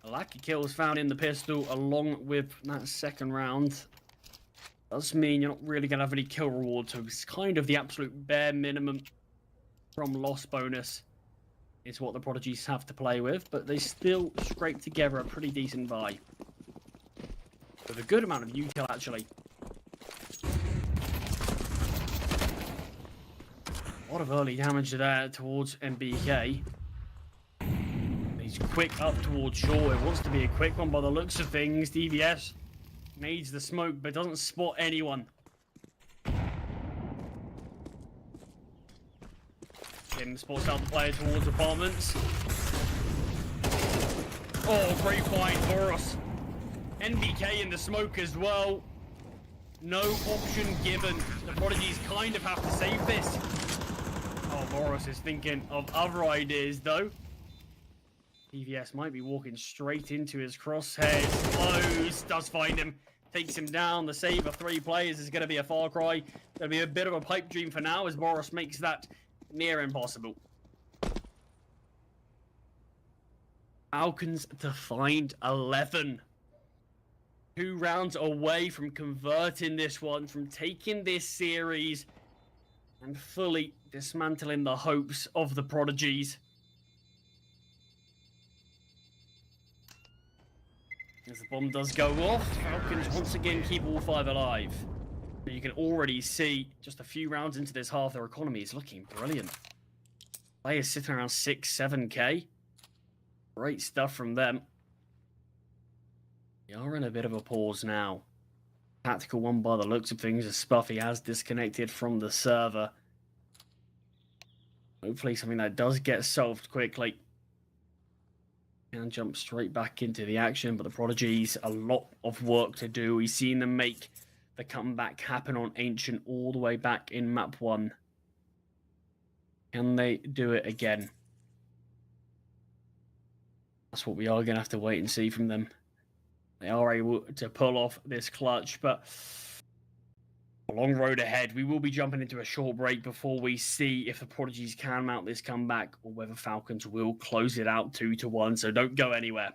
A lack of kills found in the pistol along with that second round. Does mean you're not really going to have any kill reward, so it's kind of the absolute bare minimum from loss bonus is what the Prodigies have to play with, but they still scrape together a pretty decent buy. With a good amount of util, actually. A lot of early damage there towards MBK. He's quick up towards shore. It wants to be a quick one by the looks of things. DVS needs the smoke, but doesn't spot anyone. Tim spots out the player towards apartments. Oh, great find for us. NBK in the smoke as well. No option given. The Prodigies kind of have to save this. Oh, Boros is thinking of other ideas, though. DVS might be walking straight into his crosshairs. Close. Does find him. Takes him down. The save of 3 players is going to be a far cry. Going to be a bit of a pipe dream for now as Boros makes that near impossible. Falcons to find 11. 2 rounds away from converting this one, from taking this series and fully dismantling the hopes of the Prodigies. As the bomb does go off, Falcons once again keep all 5 alive. But you can already see just a few rounds into this half, their economy is looking brilliant. Players sitting around 6-7k. Great stuff from them. We are in a bit of a pause now. Tactical one by the looks of things, as Spuffy has disconnected from the server. Hopefully something that does get solved quickly. And jump straight back into the action, but the Prodigies, a lot of work to do. We've seen them make the comeback happen on Ancient all the way back in map 1. Can they do it again? That's what we are going to have to wait and see from them. They are able to pull off this clutch, but a long road ahead. We will be jumping into a short break before we see if the Prodigies can mount this comeback or whether Falcons will close it out 2-1. So don't go anywhere.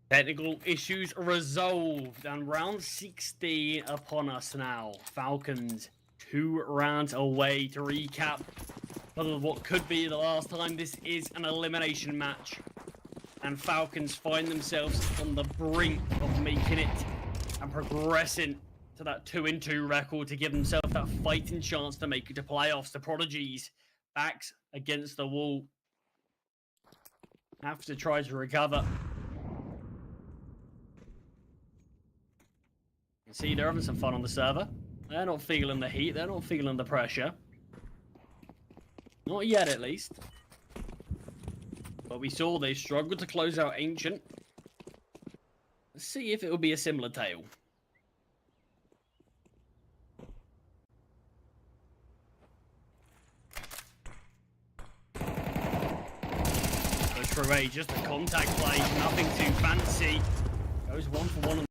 Technical issues resolved, and round 16 upon us now. Falcons 2 rounds away to recap of what could be the last time. This is an elimination match, and Falcons find themselves on the brink of making it and progressing to that 2-2 record to give themselves that fighting chance to make it to playoffs. The Prodigies backs against the wall, have to try to recover. See, they're having some fun on the server. They're not feeling the heat. They're not feeling the pressure. Not yet, at least. But we saw they struggled to close out Ancient. Let's see if it will be a similar tale. True, just a contact play, nothing too fancy. Goes 1 for 1 on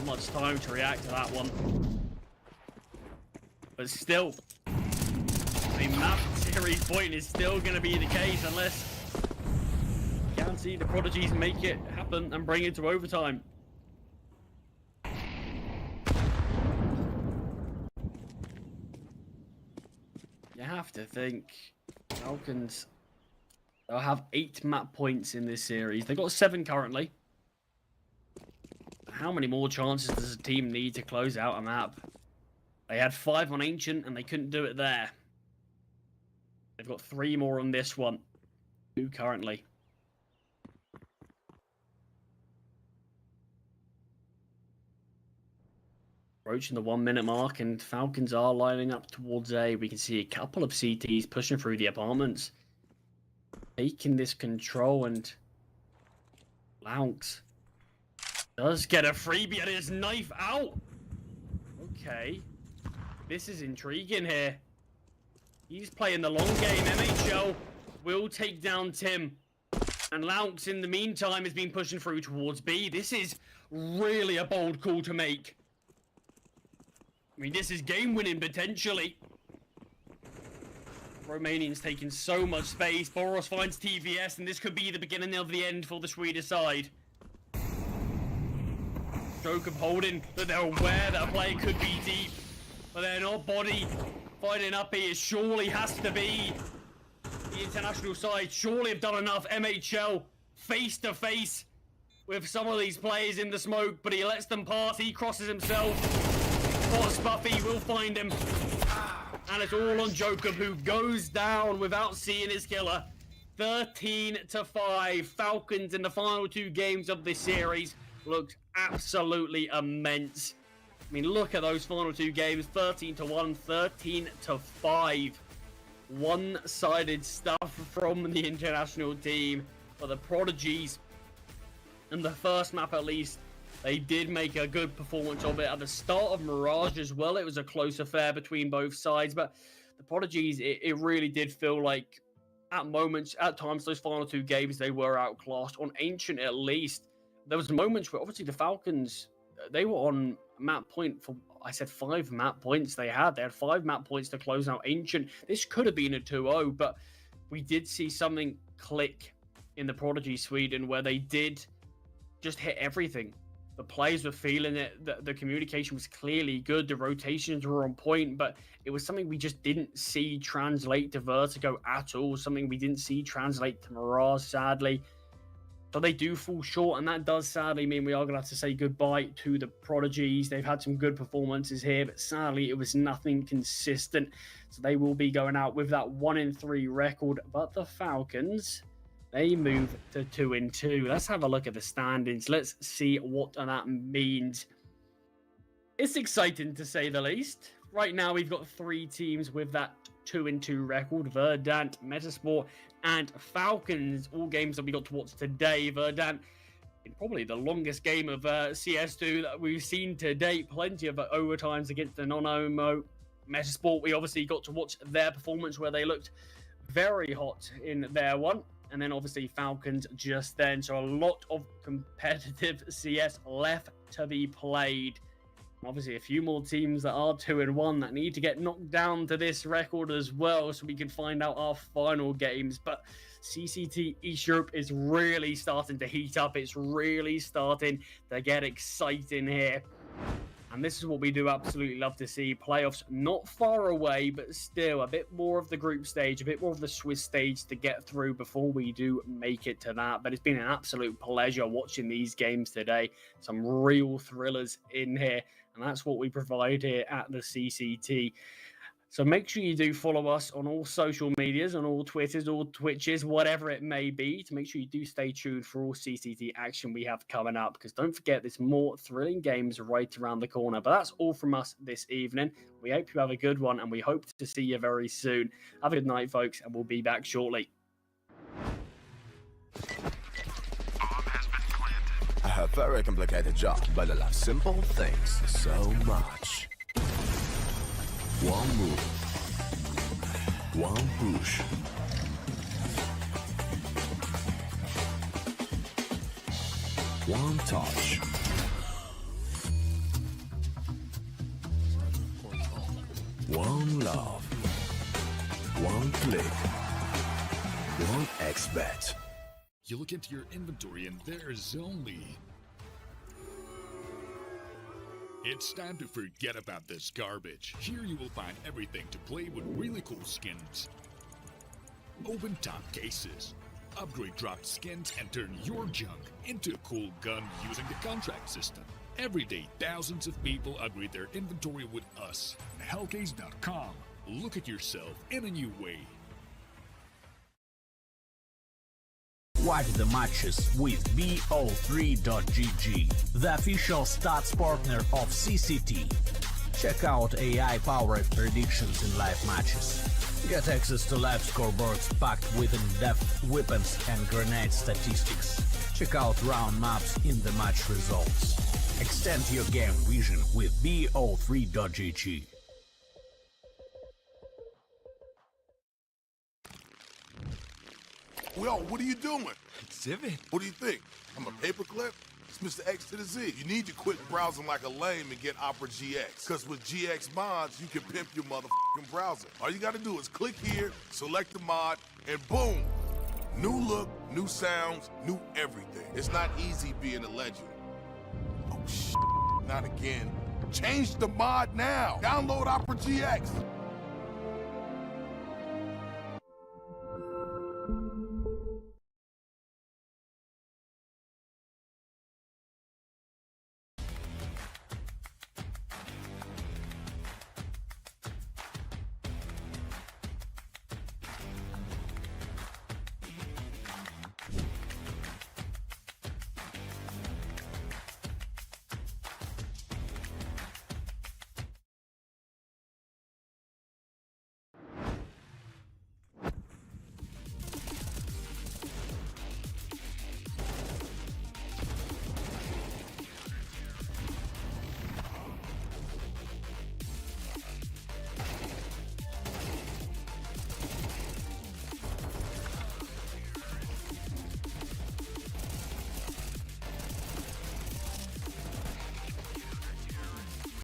not much time to react to that one. But still, a map series point is still going to be the case unless you can see the Prodigies make it happen and bring it to overtime. You have to think Falcons, they'll have 8 map points in this series. They've got 7 currently. How many more chances does a team need to close out a map? They had 5 on Ancient and they couldn't do it there. They've got 3 more on this one. 2 currently. Approaching the 1 minute mark and Falcons are lining up towards A. We can see a couple of CTs pushing through the apartments. Taking this control and Lounks does get a freebie and his knife out. Okay. This is intriguing here. He's playing the long game. MHL will take down Tim. And Lounks in the meantime has been pushing through towards B. This is really a bold call to make. I mean, this is game-winning, potentially. Romanian's taking so much space. Boros finds TVS, and this could be the beginning of the end for the Swedish side. Stroke of holding, that they're aware that a play could be deep. But they're not. Body fighting up here surely has to be the international side. Surely have done enough. MHL face-to-face with some of these players in the smoke, but he lets them pass. He crosses himself. Spots Buffy, will find him. And it's all on Jacob, who goes down without seeing his killer. 13-5. Falcons in the final 2 games of this series looked absolutely immense. I mean, look at those final 2 games. 13-1, 13-5. One-sided stuff from the international team. For the Prodigies, in the first map at least, they did make a good performance of it. At the start of Mirage as well, it was a close affair between both sides. But the Prodigies, it really did feel like, at moments, at times, those final 2 games, they were outclassed. On Ancient, at least, there was moments where, obviously, the Falcons, they were on map point for, I said 5 map points they had. They had 5 map points to close out Ancient. This could have been a 2-0, but we did see something click in the Prodigy Sweden where they did just hit everything. The players were feeling it. The communication was clearly good. The rotations were on point, but it was something we just didn't see translate to Vertigo at all. Something we didn't see translate to Mirage, sadly. So they do fall short, and that does sadly mean we are going to have to say goodbye to the Prodigies. They've had some good performances here, but sadly it was nothing consistent. So they will be going out with that 1-3 record. But the Falcons, they move to 2-2. Let's have a look at the standings. Let's see what that means. It's exciting to say the least. Right now, we've got 3 teams with that 2-2 record. Verdant, Metasport, and Falcons. All games that we got to watch today. Verdant, in probably the longest game of CS2 that we've seen to date. Plenty of overtimes against the non-OMO. Metasport, we obviously got to watch their performance where they looked very hot in their one. And then obviously Falcons just then. So a lot of competitive CS left to be played. Obviously a few more teams that are 2-1 that need to get knocked down to this record as well, so we can find out our final games. But CCT East Europe is really starting to heat up. It's really starting to get exciting here. And this is what we do absolutely love to see. Playoffs not far away, but still a bit more of the group stage, a bit more of the Swiss stage to get through before we do make it to that. But it's been an absolute pleasure watching these games today. Some real thrillers in here. And that's what we provide here at the CCT. So make sure you do follow us on all social medias, on all Twitters, all Twitches, whatever it may be, to make sure you do stay tuned for all CCT action we have coming up. Because don't forget, there's more thrilling games right around the corner. But that's all from us this evening. We hope you have a good one, and we hope to see you very soon. Have a good night, folks, and we'll be back shortly. I have a very complicated job, but I love simple things so much. One move, one push. One touch. One love. One click. One XBet. You look into your inventory and there's only... It's time to forget about this garbage. Here you will find everything to play with really cool skins. Open top cases. Upgrade dropped skins and turn your junk into a cool gun using the contract system. Every day, thousands of people upgrade their inventory with us. Hellcase.com. Look at yourself in a new way. Watch the matches with BO3.GG, the official stats partner of CCT. Check out AI-powered predictions in live matches. Get access to live scoreboards packed with in-depth weapons and grenade statistics. Check out round maps in the match results. Extend your game vision with BO3.GG. Well, what are you doing? Exhibit. What do you think? I'm a paperclip? It's Mr. X to the Z. You need to quit browsing like a lame and get Opera GX. Because with GX mods, you can pimp your motherfucking browser. All you got to do is click here, select the mod, and boom! New look, new sounds, new everything. It's not easy being a legend. Oh, shit. Not again. Change the mod now. Download Opera GX.